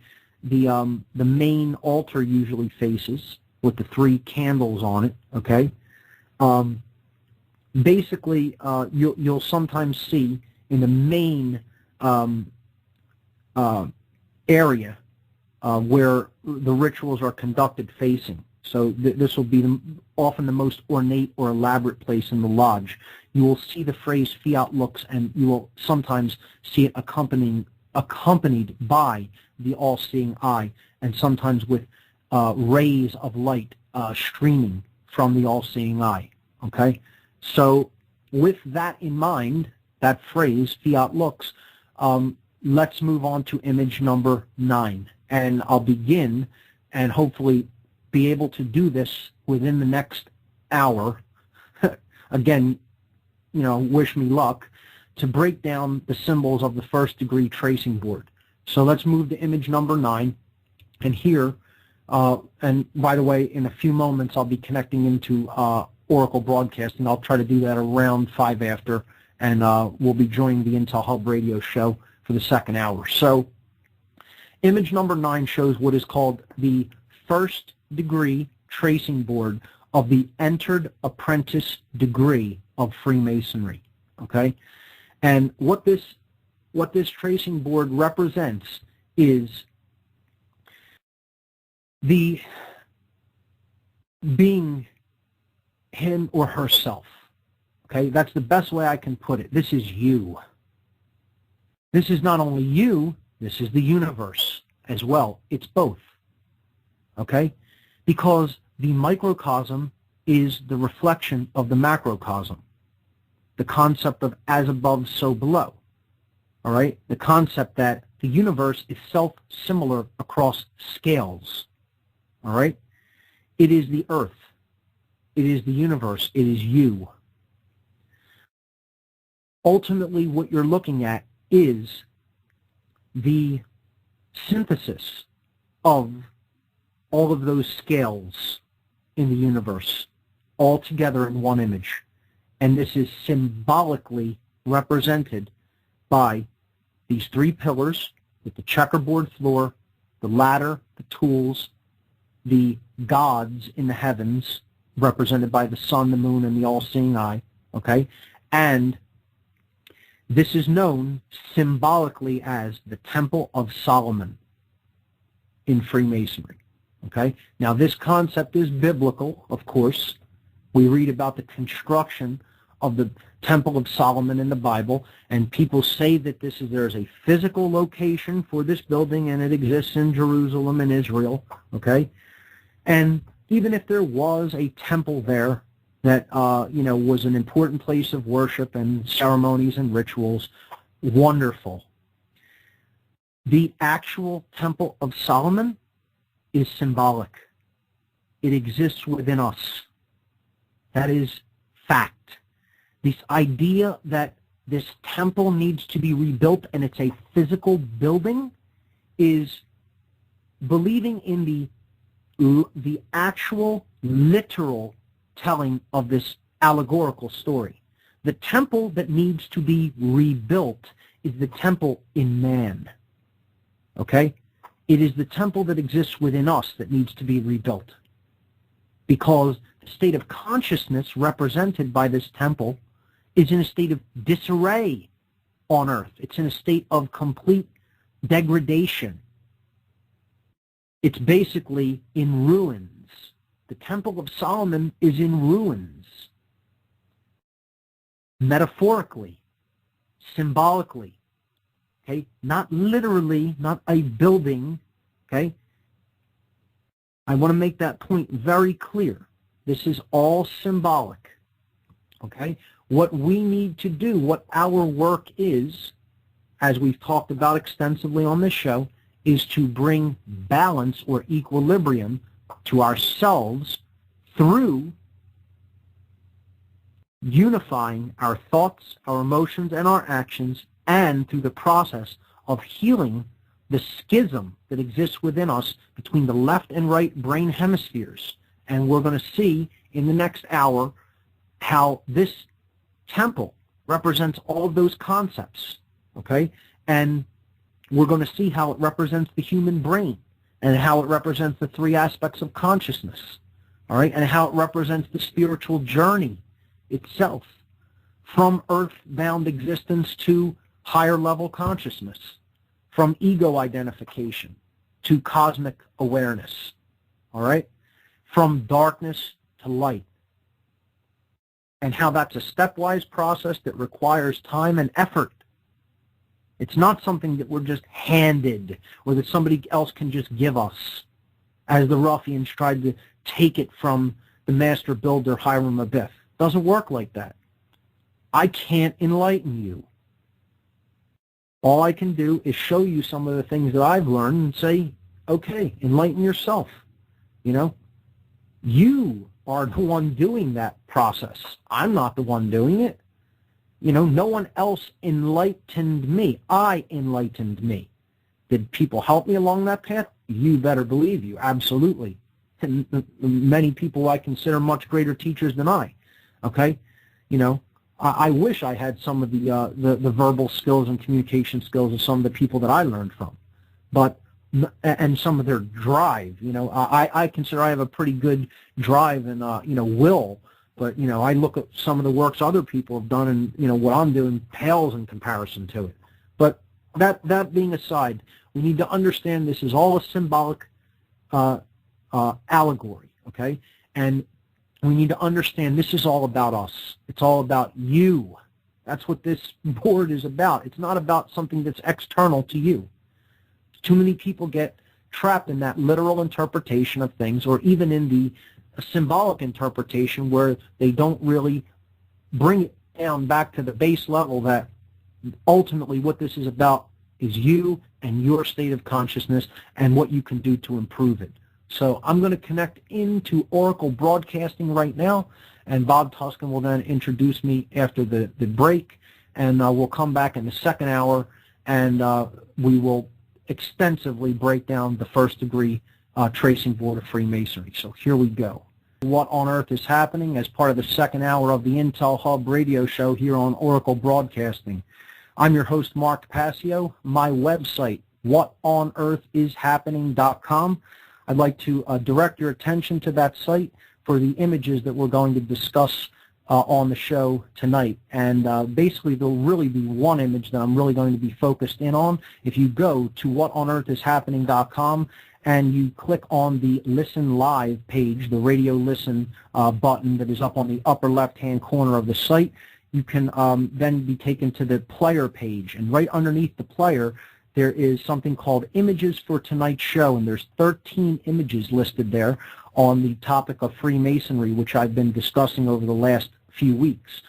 main altar usually faces, with the 3 candles on it. Okay. Basically, you'll sometimes see in the main area where the rituals are conducted facing. So this will be often the most ornate or elaborate place in the lodge. You will see the phrase fiat lux, and you will sometimes see it accompanied by the all-seeing eye, and sometimes with rays of light streaming from the all-seeing eye. Okay? So with that in mind, that phrase, fiat lux, let's move on to image number 9. And I'll begin and hopefully be able to do this within the next hour. Again, wish me luck, to break down the symbols of the 1st degree tracing board. So let's move to image number 9. And here, and by the way, in a few moments I'll be connecting into Oracle Broadcasting. I'll try to do that around 5 after, and we'll be joining the Intel Hub radio show for the 2nd hour. So image number 9 shows what is called the 1st degree tracing board of the entered apprentice degree of Freemasonry. Okay? And what this tracing board represents is the being him or herself. Okay? That's the best way I can put it. This is you. This is not only you, this is the universe as well. It's both. Okay? Because the microcosm is the reflection of the macrocosm. the concept of as above, so below. All right? The concept that the universe is self-similar across scales. All right? It is the earth. It is the universe. It is you. Ultimately, what you're looking at is the synthesis of all of those scales in the universe, all together in one image. And this is symbolically represented by these three pillars with the checkerboard floor, the ladder, the tools, the gods in the heavens, represented by the sun, the moon, and the all-seeing eye, okay? And this is known symbolically as the Temple of Solomon in Freemasonry, okay? Now, this concept is biblical, of course. We read about the construction of the Temple of Solomon in the Bible, and people say that there's a physical location for this building, and it exists in Jerusalem and Israel, okay? And even if there was a temple there that, was an important place of worship and ceremonies and rituals, wonderful. The actual Temple of Solomon is symbolic. It exists within us. That is fact. This idea that this temple needs to be rebuilt and it's a physical building is believing in the actual literal telling of this allegorical story. The temple that needs to be rebuilt is the temple in man. Okay? It is the temple that exists within us that needs to be rebuilt. Because the state of consciousness represented by this temple is in a state of disarray on earth. It's in a state of complete degradation. It's basically in ruins. The Temple of Solomon is in ruins. Metaphorically, symbolically, okay? Not literally, not a building, okay? I want to make that point very clear. This is all symbolic, okay? What we need to do, what our work is, as we've talked about extensively on this show, is to bring balance or equilibrium to ourselves through unifying our thoughts, our emotions, and our actions, and through the process of healing the schism that exists within us between the left and right brain hemispheres. And we're going to see in the next hour how this temple represents all of those concepts, okay? And we're going to see how it represents the human brain and how it represents the three aspects of consciousness, all right? And how it represents the spiritual journey itself from earth-bound existence to higher level consciousness, from ego identification to cosmic awareness, all right? From darkness to light, and how that's a stepwise process that requires time and effort. It's not something that we're just handed or that somebody else can just give us, as the ruffians tried to take it from the master builder Hiram Abiff. It doesn't work like that. I can't enlighten you. All I can do is show you some of the things that I've learned and say, okay, enlighten yourself. You know, you are the one doing that process. I'm not the one doing it. You know, no one else enlightened me. I enlightened me. Did people help me along that path? You better believe you, absolutely. And many people I consider much greater teachers than I. Okay? You know, I wish I had some of the verbal skills and communication skills of some of the people that I learned from. And some of their drive, you know, I consider I have a pretty good drive and, will, but, I look at some of the works other people have done and, what I'm doing pales in comparison to it. But that being aside, we need to understand this is all a symbolic allegory, okay? And we need to understand this is all about us. It's all about you. That's what this board is about. It's not about something that's external to you. Too many people get trapped in that literal interpretation of things, or even in the symbolic interpretation where they don't really bring it down back to the base level that ultimately what this is about is you and your state of consciousness and what you can do to improve it. So I'm going to connect into Oracle Broadcasting right now, and Bob Tuscan will then introduce me after the break, and we'll come back in the second hour, and we will extensively break down the first degree tracing board of Freemasonry. So here we go. What on earth is happening as part of the second hour of the Intel Hub radio show here on Oracle Broadcasting. I'm your host, Mark Passio. My website, whatonearthishappening.com. I'd like to direct your attention to that site for the images that we're going to discuss on the show tonight. And basically, there'll really be one image that I'm really going to be focused in on. If you go to whatonearthishappening.com and you click on the Listen Live page, the radio listen button that is up on the upper left-hand corner of the site, you can then be taken to the player page. And right underneath the player, there is something called Images for Tonight's Show, and there's 13 images listed there on the topic of Freemasonry, which I've been discussing over the last few weeks.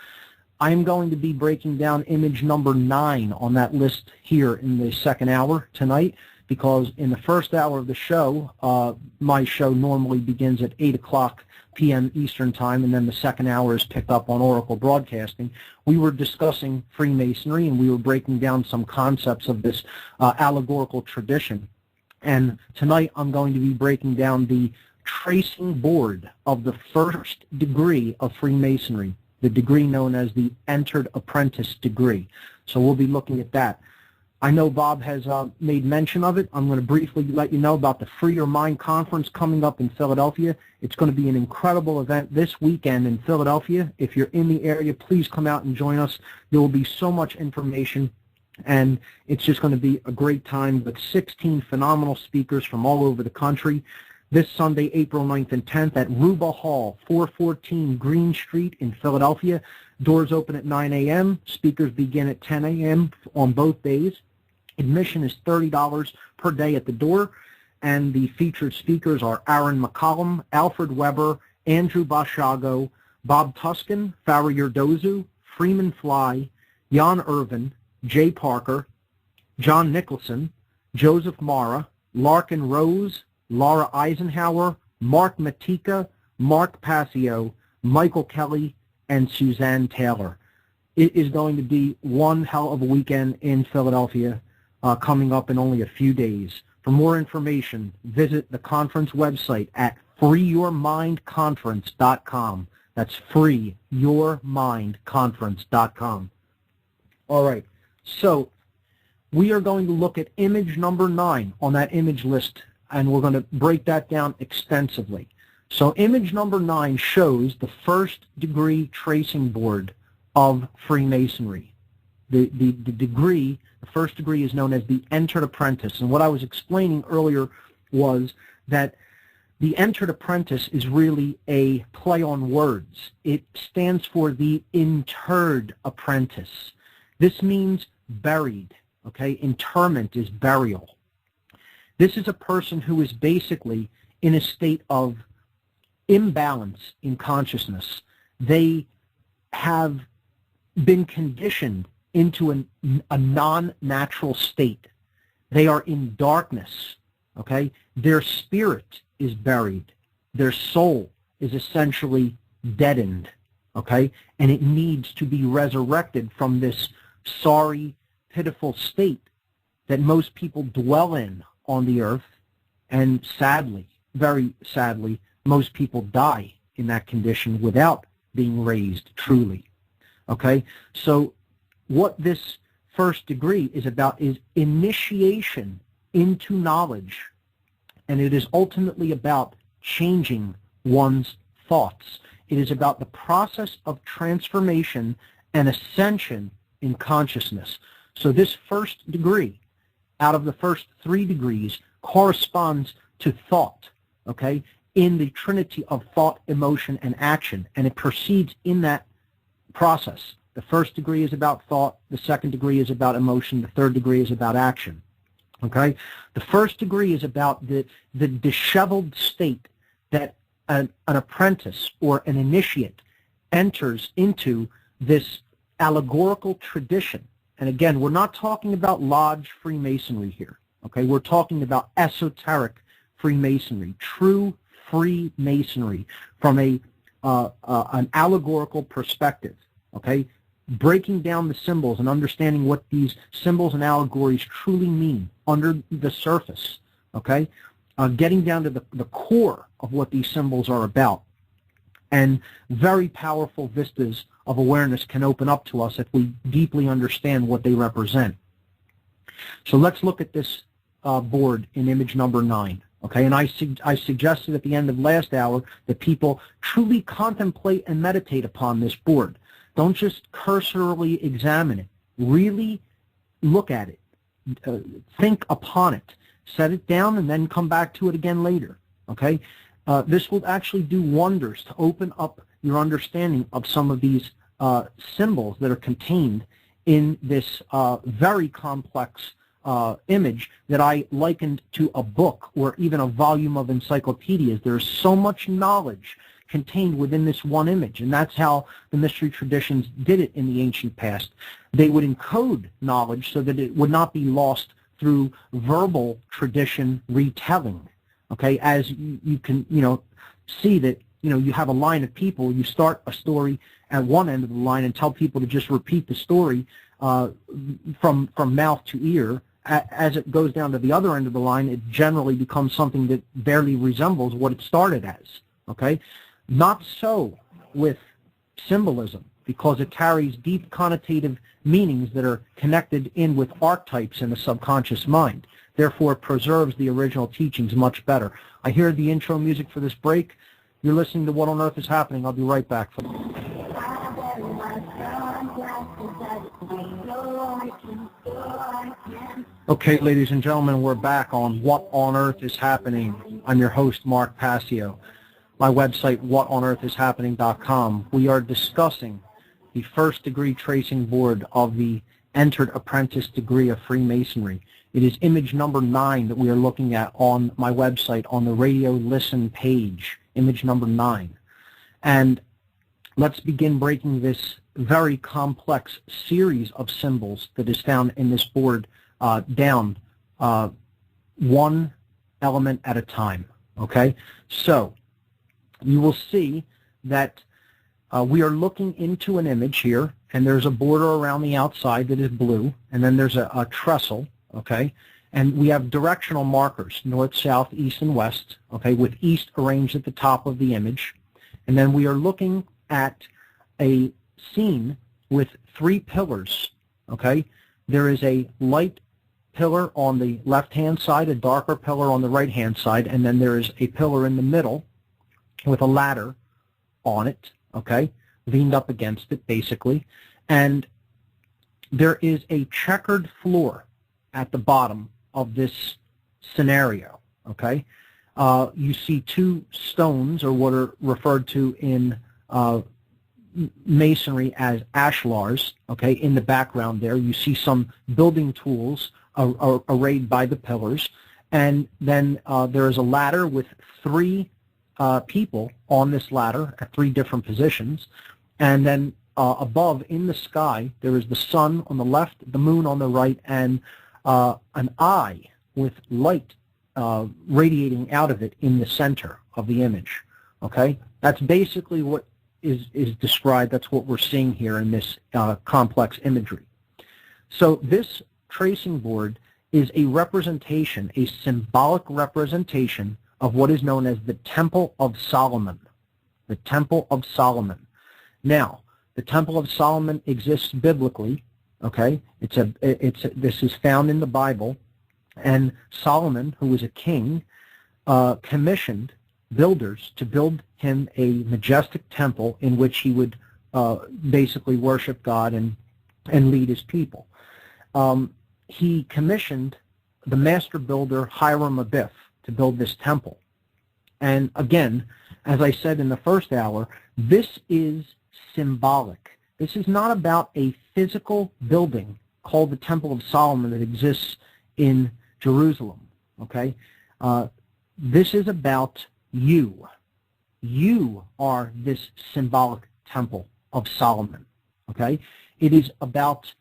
I'm going to be breaking down image number 9 on that list here in the second hour tonight, because in the first hour of the show, my show normally begins at 8 o'clock p.m. Eastern Time, and then the second hour is picked up on Oracle Broadcasting. We were discussing Freemasonry, and we were breaking down some concepts of this allegorical tradition. And tonight I'm going to be breaking down the tracing board of the first degree of Freemasonry, the degree known as the Entered Apprentice degree. So we'll be looking at that. I know Bob has made mention of it. I'm going to briefly let you know about the Free Your Mind Conference coming up in Philadelphia. It's going to be an incredible event this weekend in Philadelphia. If you're in the area, please come out and join us. There will be so much information, and it's just going to be a great time with 16 phenomenal speakers from all over the country. This Sunday, April 9th and 10th at Ruba Hall, 414 Green Street in Philadelphia. Doors open at 9 a.m. Speakers begin at 10 a.m. on both days. Admission is $30 per day at the door, and the featured speakers are Aaron McCollum, Alfred Weber, Andrew Bashago, Bob Tuscan, Farah Yerdozu, Freeman Fly, Jan Irvin, Jay Parker, John Nicholson, Joseph Mara, Larkin Rose, Laura Eisenhower, Mark Matika, Mark Passio, Michael Kelly, and Suzanne Taylor. It is going to be one hell of a weekend in Philadelphia coming up in only a few days. For more information, visit the conference website at freeyourmindconference.com. That's freeyourmindconference.com. All right, so we are going to look at image number 9 on that image list, and we're going to break that down extensively. So image number 9 shows the first degree tracing board of Freemasonry. The degree, the first degree, is known as the Entered Apprentice. And what I was explaining earlier was that the Entered Apprentice is really a play on words. It stands for the Interred Apprentice. This means buried, okay? Interment is burial. This is a person who is basically in a state of imbalance in consciousness. They have been conditioned into a non-natural state. They are in darkness, okay? Their spirit is buried. Their soul is essentially deadened, okay? And it needs to be resurrected from this sorry, pitiful state that most people dwell in on the earth, and sadly, very sadly, most people die in that condition without being raised truly, okay? So what this first degree is about is initiation into knowledge, and it is ultimately about changing one's thoughts. It is about the process of transformation and ascension in consciousness. So this first degree, out of the first 3 degrees, corresponds to thought, okay, in the trinity of thought, emotion, and action, and it proceeds in that process. The first degree is about thought, the second degree is about emotion, the third degree is about action. Okay? The first degree is about the disheveled state that an apprentice or an initiate enters into this allegorical tradition, and again, we're not talking about lodge Freemasonry here, okay? We're talking about esoteric Freemasonry, true Freemasonry from an allegorical perspective, okay? Breaking down the symbols and understanding what these symbols and allegories truly mean under the surface, okay? Getting down to the core of what these symbols are about. And very powerful vistas of awareness can open up to us if we deeply understand what they represent. So let's look at this board in image number 9. Okay, and I suggested at the end of last hour that people truly contemplate and meditate upon this board. Don't just cursorily examine it. Really look at it. Think upon it. Set it down and then come back to it again later. Okay, this will actually do wonders to open up your understanding of some of these symbols that are contained in this very complex image that I likened to a book or even a volume of encyclopedias. There's so much knowledge contained within this one image, and that's how the mystery traditions did it in the ancient past. They would encode knowledge so that it would not be lost through verbal tradition retelling. Okay, as you can, see that, you have a line of people, you start a story at one end of the line and tell people to just repeat the story from mouth to ear. As it goes down to the other end of the line, it generally becomes something that barely resembles what it started as, okay? Not so with symbolism, because it carries deep connotative meanings that are connected in with archetypes in the subconscious mind. Therefore, it preserves the original teachings much better. I hear the intro music for this break. You're listening to What on Earth is Happening. I'll be right back. Okay, ladies and gentlemen, we're back on What on Earth is Happening. I'm your host, Mark Passio. My website, whatonearthishappening.com. We are discussing the first degree tracing board of the entered apprentice degree of Freemasonry. It is image number 9 that we are looking at on my website on the radio listen page, image number 9. And let's begin breaking this very complex series of symbols that is found in this board down one element at a time, okay? So you will see that we are looking into an image here, and there's a border around the outside that is blue, and then there's a trestle, okay? And we have directional markers, north, south, east, and west, okay, with east arranged at the top of the image. And then we are looking at a scene with 3 pillars, okay? There is a light pillar on the left-hand side, a darker pillar on the right-hand side, and then there is a pillar in the middle with a ladder on it, okay, leaned up against it, basically. And there is a checkered floor at the bottom of this scenario, okay? You see 2 stones, or what are referred to in Masonry as ashlars, okay, in the background there. You see some building tools arrayed by the pillars, and then there is a ladder with 3 people on this ladder at 3 different positions, and then above in the sky there is the sun on the left, the moon on the right, and an eye with light radiating out of it in the center of the image, okay? That's basically what is described. That's what we're seeing here in this complex imagery. So this tracing board is a representation, a symbolic representation of what is known as the Temple of Solomon. The Temple of Solomon. Now, the Temple of Solomon exists biblically, okay? This is found in the Bible, and Solomon, who was a king, commissioned builders to build him a majestic temple in which he would basically worship God and lead his people. He commissioned the master builder Hiram Abiff to build this temple. And again, as I said in the first hour, this is symbolic. This is not about a physical building called the Temple of Solomon that exists in Jerusalem, okay? This is about you. You are this symbolic Temple of Solomon, okay? It is about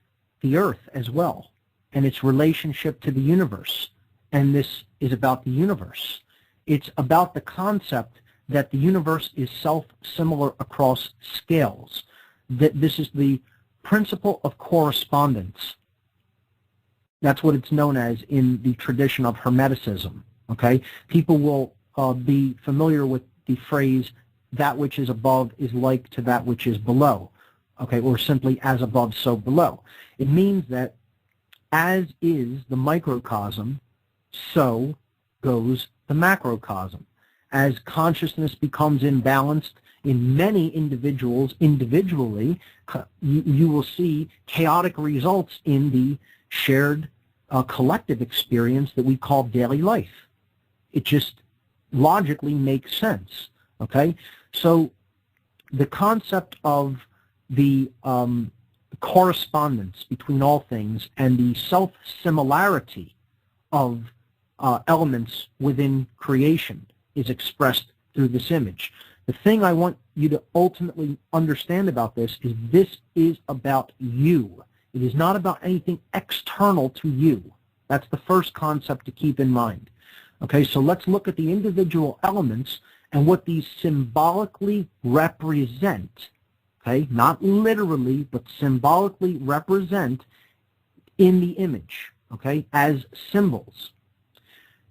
the earth as well, and its relationship to the universe. And this is about the universe. It's about the concept that the universe is self-similar across scales. That this is the principle of correspondence. That's what it's known as in the tradition of Hermeticism. Okay, people will be familiar with the phrase, that which is above is like to that which is below. Okay, or simply as above, so below. It means that as is the microcosm, so goes the macrocosm. As consciousness becomes imbalanced in many individuals individually, you will see chaotic results in the shared collective experience that we call daily life. It just logically makes sense. Okay, so the concept of the correspondence between all things and the self-similarity of elements within creation is expressed through this image. The thing I want you to ultimately understand about this is about you. It is not about anything external to you. That's the first concept to keep in mind. Okay, so let's look at the individual elements and what these symbolically represent. Okay, not literally, but symbolically represent in the image, okay, as symbols.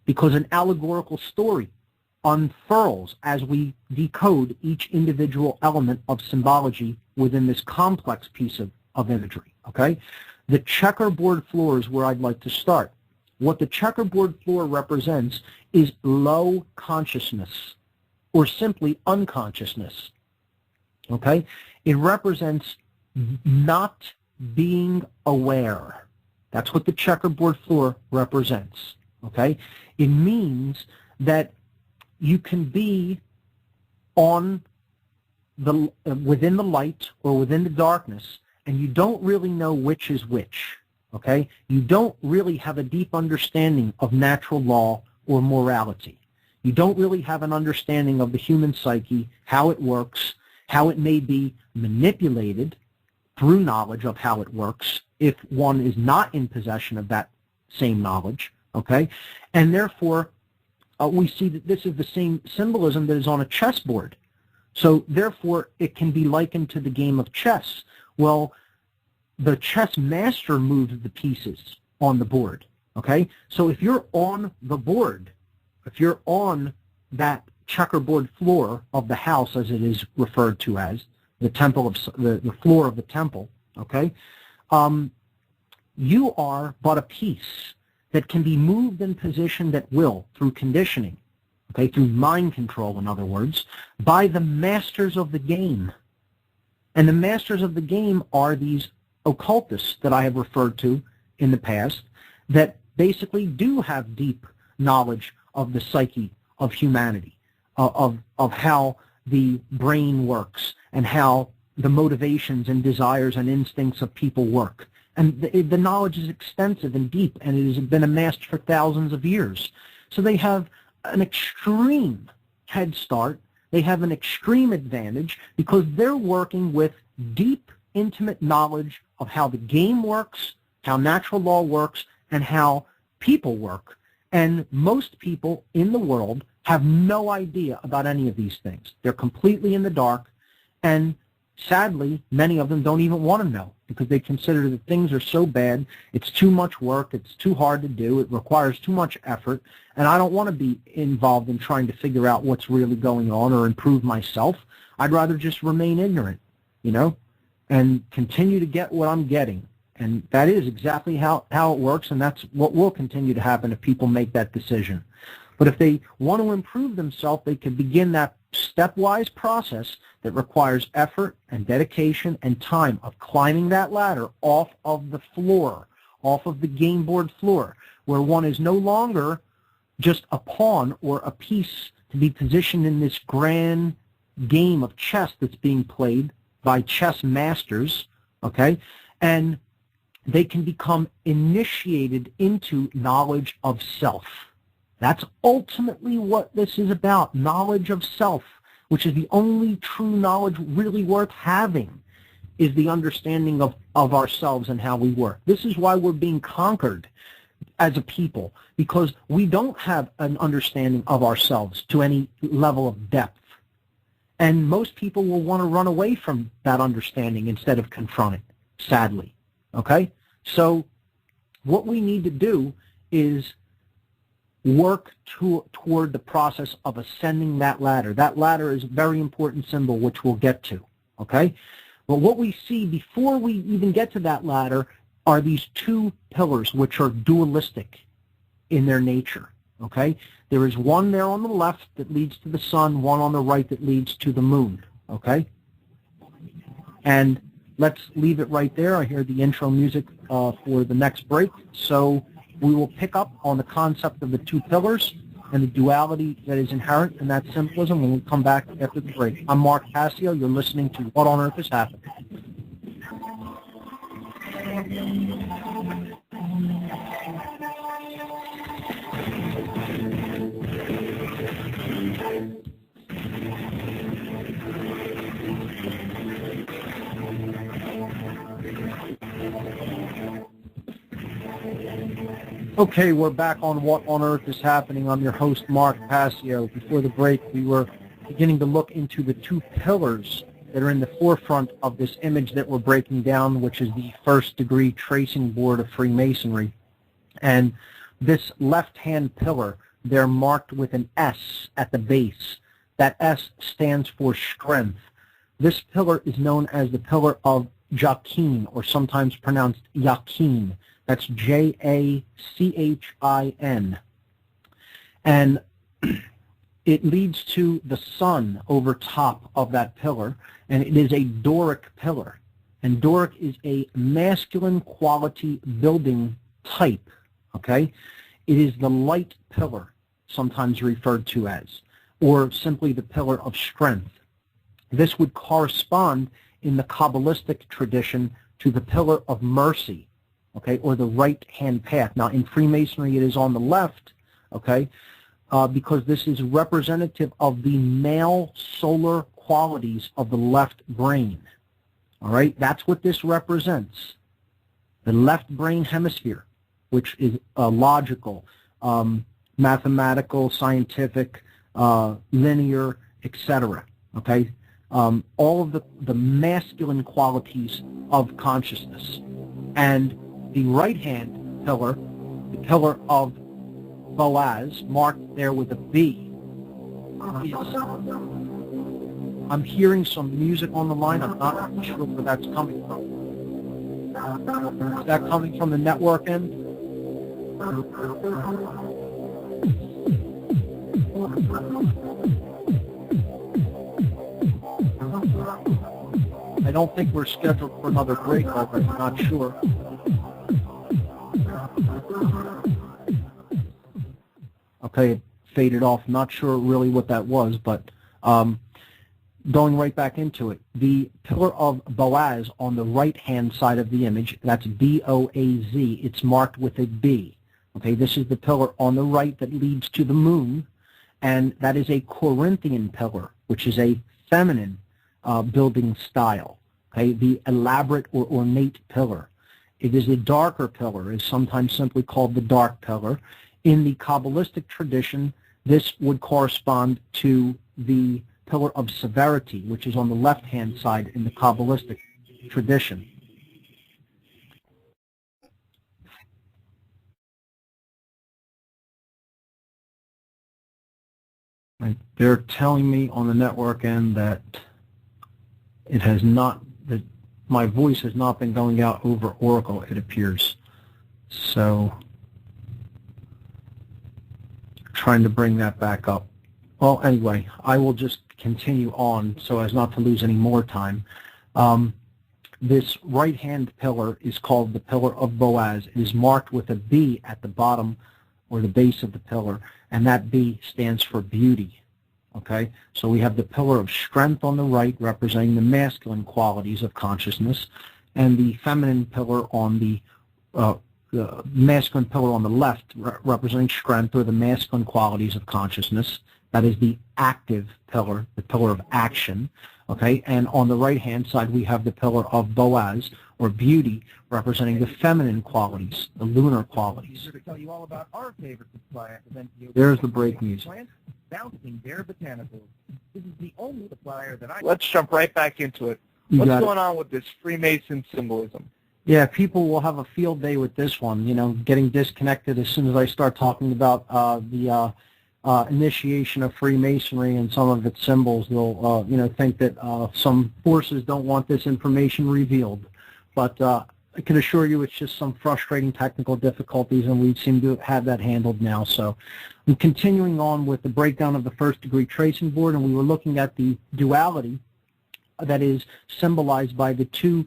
Because an allegorical story unfurls as we decode each individual element of symbology within this complex piece of imagery, okay? The checkerboard floor is where I'd like to start. What the checkerboard floor represents is low consciousness, or simply unconsciousness, okay? It represents not being aware. That's what the checkerboard floor represents, okay? It means that you can be on the within the light or within the darkness, and you don't really know which is which, okay? You don't really have a deep understanding of natural law or morality. You don't really have an understanding of the human psyche, how it works, how it may be manipulated through knowledge of how it works if one is not in possession of that same knowledge, okay? And therefore, we see that this is the same symbolism that is on a chessboard. So therefore, it can be likened to the game of chess. Well, the chess master moves the pieces on the board, okay? So if you're on the board, if you're on that checkerboard floor of the house, as it is referred to as, the temple of the floor of the temple, okay, you are but a piece that can be moved and positioned at will through conditioning, okay, through mind control, in other words, by the masters of the game. And the masters of the game are these occultists that I have referred to in the past that basically do have deep knowledge of the psyche of humanity, of how the brain works and how the motivations and desires and instincts of people work. And the knowledge is extensive and deep, and it has been amassed for thousands of years. So they have an extreme head start. They have an extreme advantage because they're working with deep, intimate knowledge of how the game works, how natural law works, and how people work. And most people in the world have no idea about any of these things. They're completely in the dark, and sadly, many of them don't even want to know because they consider that things are so bad, it's too much work, it's too hard to do, it requires too much effort, and I don't want to be involved in trying to figure out what's really going on or improve myself. I'd rather just remain ignorant, you know, and continue to get what I'm getting. And that is exactly how it works, and that's what will continue to happen if people make that decision. But if they want to improve themselves, they can begin that stepwise process that requires effort and dedication and time of climbing that ladder off of the floor, off of the game board floor, where one is no longer just a pawn or a piece to be positioned in this grand game of chess that's being played by chess masters, okay? And they can become initiated into knowledge of self. That's ultimately what this is about, knowledge of self, which is the only true knowledge really worth having. is the understanding of ourselves and how we work. This is why we're being conquered as a people, because we don't have an understanding of ourselves to any level of depth. And most people will want to run away from that understanding instead of confront it, sadly. Okay? So what we need to do is work toward the process of ascending that ladder. That ladder is a very important symbol, which we'll get to. Okay? But what we see before we even get to that ladder are these two pillars, which are dualistic in their nature. Okay? There is one there on the left that leads to the sun, one on the right that leads to the moon. Okay? And let's leave it right there. I hear the intro music for the next break. So we will pick up on the concept of the two pillars and the duality that is inherent in that symbolism when we come back after the break. I'm Mark Passio. You're listening to What on Earth is Happening. Okay, we're back on What on Earth is Happening. I'm your host, Mark Passio. Before the break, we were beginning to look into the two pillars that are in the forefront of this image that we're breaking down, which is the first degree tracing board of Freemasonry. And this left-hand pillar, they're marked with an S at the base. That S stands for strength. This pillar is known as the Pillar of Jachin, or sometimes pronounced Jachin. That's Jachin. And it leads to the sun over top of that pillar, and it is a Doric pillar. And Doric is a masculine quality building type, okay? It is the light pillar, sometimes referred to as, or simply the pillar of strength. This would correspond in the Kabbalistic tradition to the pillar of mercy, okay, or the right-hand path. Now, in Freemasonry, it is on the left, okay, because this is representative of the male solar qualities of the left brain. All right, that's what this represents. The left brain hemisphere, which is logical, mathematical, scientific, linear, etc. Okay, all of the masculine qualities of consciousness. And the right-hand pillar, the Pillar of Boaz, marked there with a B, I'm hearing some music on the line. I'm not sure where that's coming from. Is that coming from the network end? I don't think we're scheduled for another break, but I'm not sure. Okay, it faded off. Not sure really what that was, but going right back into it. The Pillar of Boaz on the right-hand side of the image, that's B-O-A-Z. It's marked with a B. Okay, this is the pillar on the right that leads to the moon, and that is a Corinthian pillar, which is a feminine building style. Okay, the elaborate or ornate pillar. It is a darker pillar, is sometimes simply called the dark pillar. In the Kabbalistic tradition, this would correspond to the Pillar of Severity, which is on the left-hand side in the Kabbalistic tradition. Right. They're telling me on the network end that it has not, that my voice has not been going out over Oracle, it appears. So, trying to bring that back up. Well, anyway, I will just continue on so as not to lose any more time. This right-hand pillar is called the Pillar of Boaz. It is marked with a B at the bottom or the base of the pillar, and that B stands for beauty. Okay, so we have the Pillar of Strength on the right, representing the masculine qualities of consciousness, and the feminine pillar on the masculine pillar on the left, representing strength or the masculine qualities of consciousness. That is the active pillar, the pillar of action. Okay, and on the right-hand side, we have the Pillar of Boaz, or beauty, representing the feminine qualities, the lunar qualities. To tell you all about our favorite supplier. There's the break music. Bouncing Bear Botanicals. This is the only supplier that I... Let's jump right back into it. What's going on with this Freemason symbolism? Yeah, people will have a field day with this one, you know, getting disconnected as soon as I start talking about the initiation of Freemasonry and some of its symbols. They'll, you know, think that some forces don't want this information revealed. But I can assure you it's just some frustrating technical difficulties, and we seem to have that handled now. So I'm continuing on with the breakdown of the first-degree tracing board, and we were looking at the duality that is symbolized by the two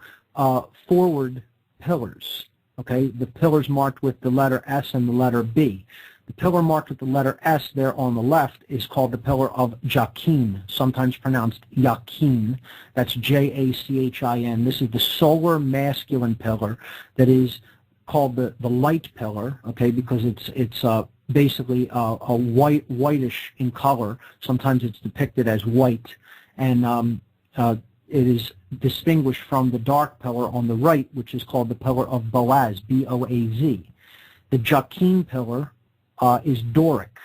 forward pillars. Okay, the pillars marked with the letter S and the letter B. The pillar marked with the letter S there on the left is called the Pillar of Jachin, sometimes pronounced Jachin. That's Jachin. This is the solar masculine pillar that is called the light pillar, okay, because it's basically a whitish in color. Sometimes it's depicted as white, and it is distinguished from the dark pillar on the right, which is called the Pillar of Boaz, B-O-A-Z. The Jachin pillar is Doric,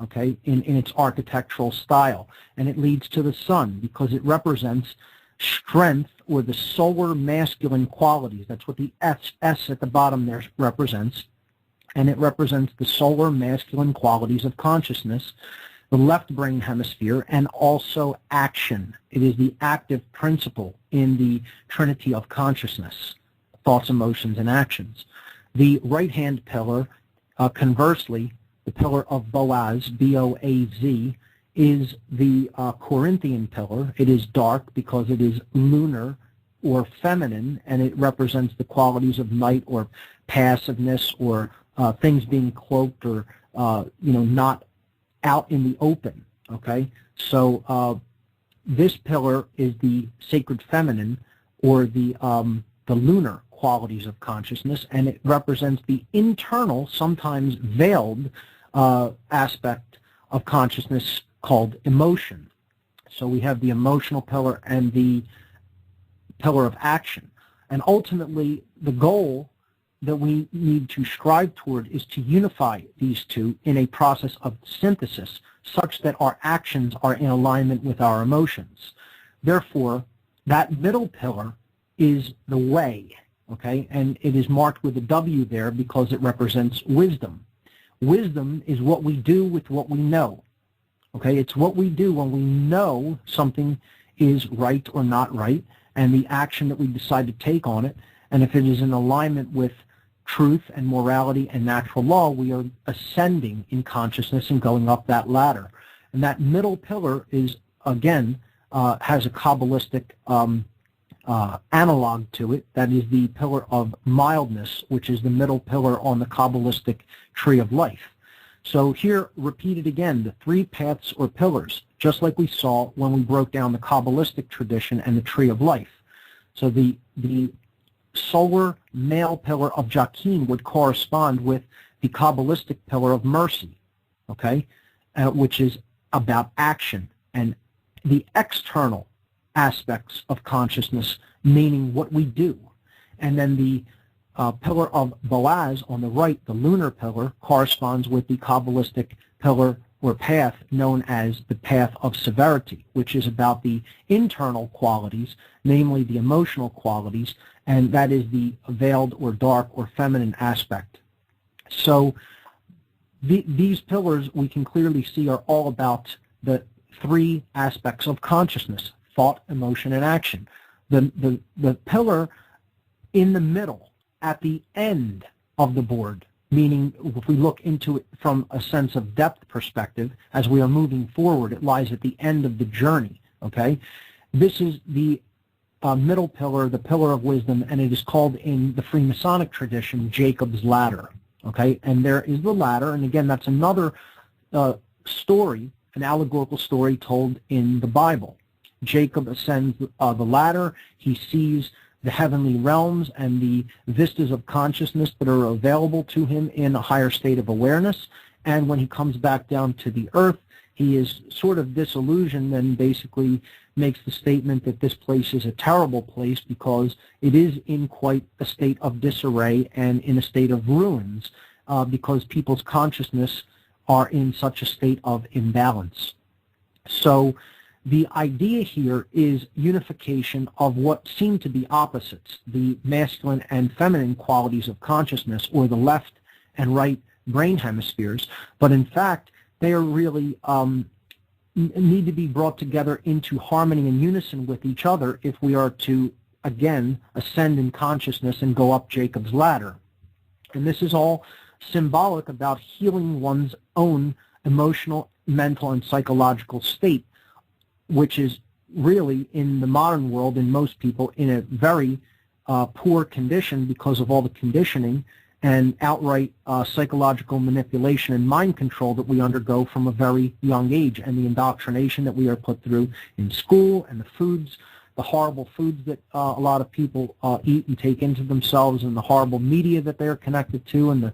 okay, in its architectural style, and it leads to the sun because it represents strength, or the solar masculine qualities. That's what the S at the bottom there represents, and it represents the solar masculine qualities of consciousness, the left brain hemisphere, and also action. It is the active principle in the trinity of consciousness, thoughts, emotions, and actions. The right-hand pillar, conversely, the Pillar of Boaz, B-O-A-Z, is the Corinthian pillar. It is dark because it is lunar or feminine, and it represents the qualities of night or passiveness, or things being cloaked, or you know, not out in the open. Okay, so this pillar is the sacred feminine, or the lunar qualities of consciousness, and it represents the internal, sometimes veiled aspect of consciousness called emotion. So we have the emotional pillar and the pillar of action. And ultimately, the goal that we need to strive toward is to unify these two in a process of synthesis, such that our actions are in alignment with our emotions. Therefore, that middle pillar is the way, okay? And it is marked with a W there because it represents wisdom. Wisdom is what we do with what we know. Okay, it's what we do when we know something is right or not right, and the action that we decide to take on it. And if it is in alignment with truth and morality and natural law, we are ascending in consciousness and going up that ladder. And that middle pillar is, again, has a Kabbalistic analog to it. That is the Pillar of Mildness, which is the middle pillar on the Kabbalistic tree of life. So here, repeated again, the three paths or pillars, just like we saw when we broke down the Kabbalistic tradition and the tree of life. So the solar male pillar of Jachin would correspond with the Kabbalistic pillar of mercy, okay, which is about action and the external aspects of consciousness, meaning what we do. And then the Pillar of Boaz on the right, the lunar pillar, corresponds with the Kabbalistic pillar or path known as the path of severity, which is about the internal qualities, namely the emotional qualities, and that is the veiled or dark or feminine aspect. So these pillars, we can clearly see, are all about the three aspects of consciousness: thought, emotion, and action. The pillar in the middle, at the end of the board, meaning if we look into it from a sense of depth perspective, as we are moving forward, it lies at the end of the journey, okay? This is the middle pillar, the pillar of wisdom, and it is called in the Freemasonic tradition Jacob's ladder, okay? And there is the ladder, and again, that's another story, an allegorical story told in the Bible. Jacob ascends the ladder. He sees the heavenly realms and the vistas of consciousness that are available to him in a higher state of awareness. And when he comes back down to the earth, he is sort of disillusioned and basically makes the statement that this place is a terrible place because it is in quite a state of disarray and in a state of ruins because people's consciousness are in such a state of imbalance. So the idea here is unification of what seem to be opposites, the masculine and feminine qualities of consciousness, or the left and right brain hemispheres, but in fact they are really need to be brought together into harmony and unison with each other if we are to, again, ascend in consciousness and go up Jacob's ladder. And this is all symbolic about healing one's own emotional, mental, and psychological state, which is really, in the modern world, in most people, in a very poor condition because of all the conditioning and outright psychological manipulation and mind control that we undergo from a very young age, and the indoctrination that we are put through in school, and the foods, the horrible foods that a lot of people eat and take into themselves, and the horrible media that they are connected to, and the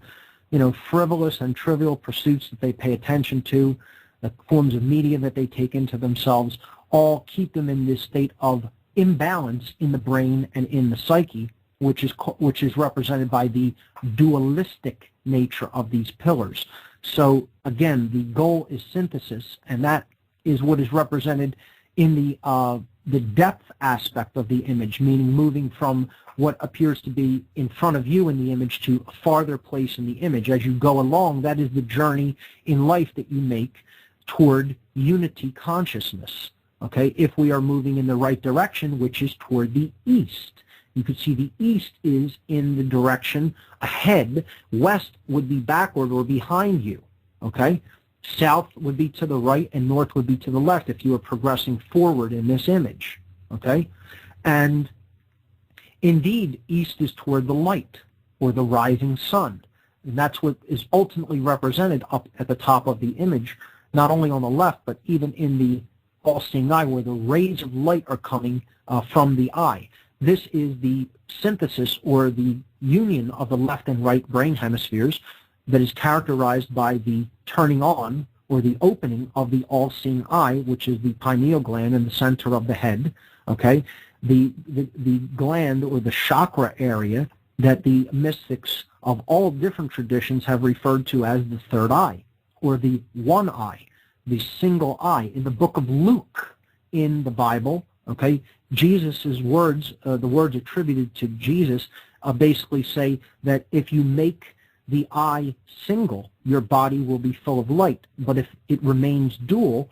frivolous and trivial pursuits that they pay attention to, the forms of media that they take into themselves, all keep them in this state of imbalance in the brain and in the psyche, which is represented by the dualistic nature of these pillars. So again, the goal is synthesis, and that is what is represented in the depth aspect of the image, meaning moving from what appears to be in front of you in the image to a farther place in the image. As you go along, that is the journey in life that you make toward unity consciousness. Okay, if we are moving in the right direction, which is toward the east. You can see the east is in the direction ahead. West would be backward or behind you. Okay? South would be to the right and north would be to the left if you are progressing forward in this image. Okay? And indeed, east is toward the light or the rising sun. And that's what is ultimately represented up at the top of the image, not only on the left, but even in the all-seeing eye where the rays of light are coming from the eye. This is the synthesis or the union of the left and right brain hemispheres that is characterized by the turning on or the opening of the all-seeing eye, which is the pineal gland in the center of the head. Okay, the gland or the chakra area that the mystics of all different traditions have referred to as the third eye or the one eye, the single eye. In the book of Luke in the Bible, okay, Jesus' words, the words attributed to Jesus, basically say that if you make the eye single, your body will be full of light. But if it remains dual,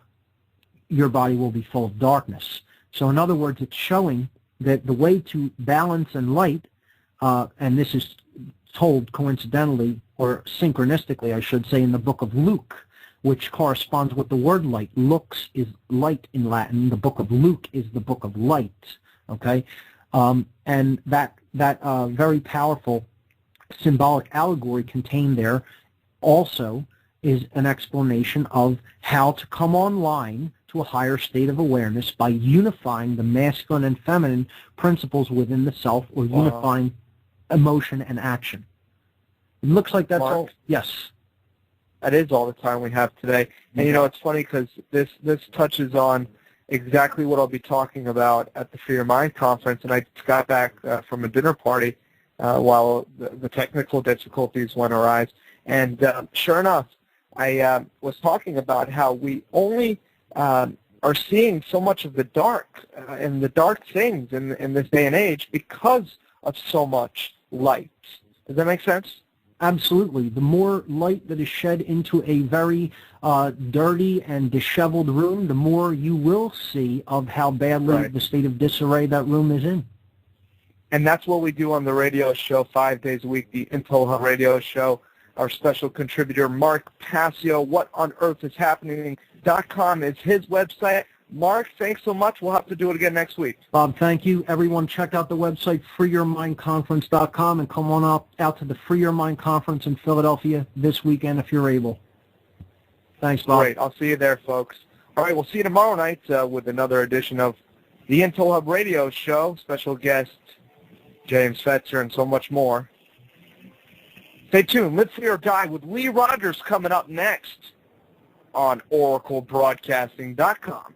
your body will be full of darkness. So in other words, it's showing that the way to balance and light, and this is told coincidentally, or synchronistically, I should say, in the book of Luke, which corresponds with the word light. Lux is light in Latin. The book of Luke is the book of light. Okay, and that very powerful symbolic allegory contained there also is an explanation of how to come online to a higher state of awareness by unifying the masculine and feminine principles within the self, or unifying emotion and action. It looks like that's Mark, all. Yes. That is all the time we have today. And, it's funny because this touches on exactly what I'll be talking about at the Free Your Mind conference. And I just got back from a dinner party while the technical difficulties went awry. And sure enough, I was talking about how we only are seeing so much of the dark and the dark things in this day and age because of so much light. Does that make sense? Absolutely. The more light that is shed into a very dirty and disheveled room, the more you will see of how badly the state of disarray that room is in. And that's what we do on the radio show 5 days a week, the Intel Hub radio show. Our special contributor, Mark Passio, whatonearthishappening.com is his website. Mark, thanks so much. We'll have to do it again next week. Bob, thank you. Everyone, check out the website, freeyourmindconference.com, and come on out to the Free Your Mind Conference in Philadelphia this weekend if you're able. Thanks, Bob. Great. I'll see you there, folks. All right, we'll see you tomorrow night with another edition of the Intel Hub Radio Show. Special guest, James Fetzer, and so much more. Stay tuned. Live Free or Die with Lee Rogers coming up next. on oraclebroadcasting.com.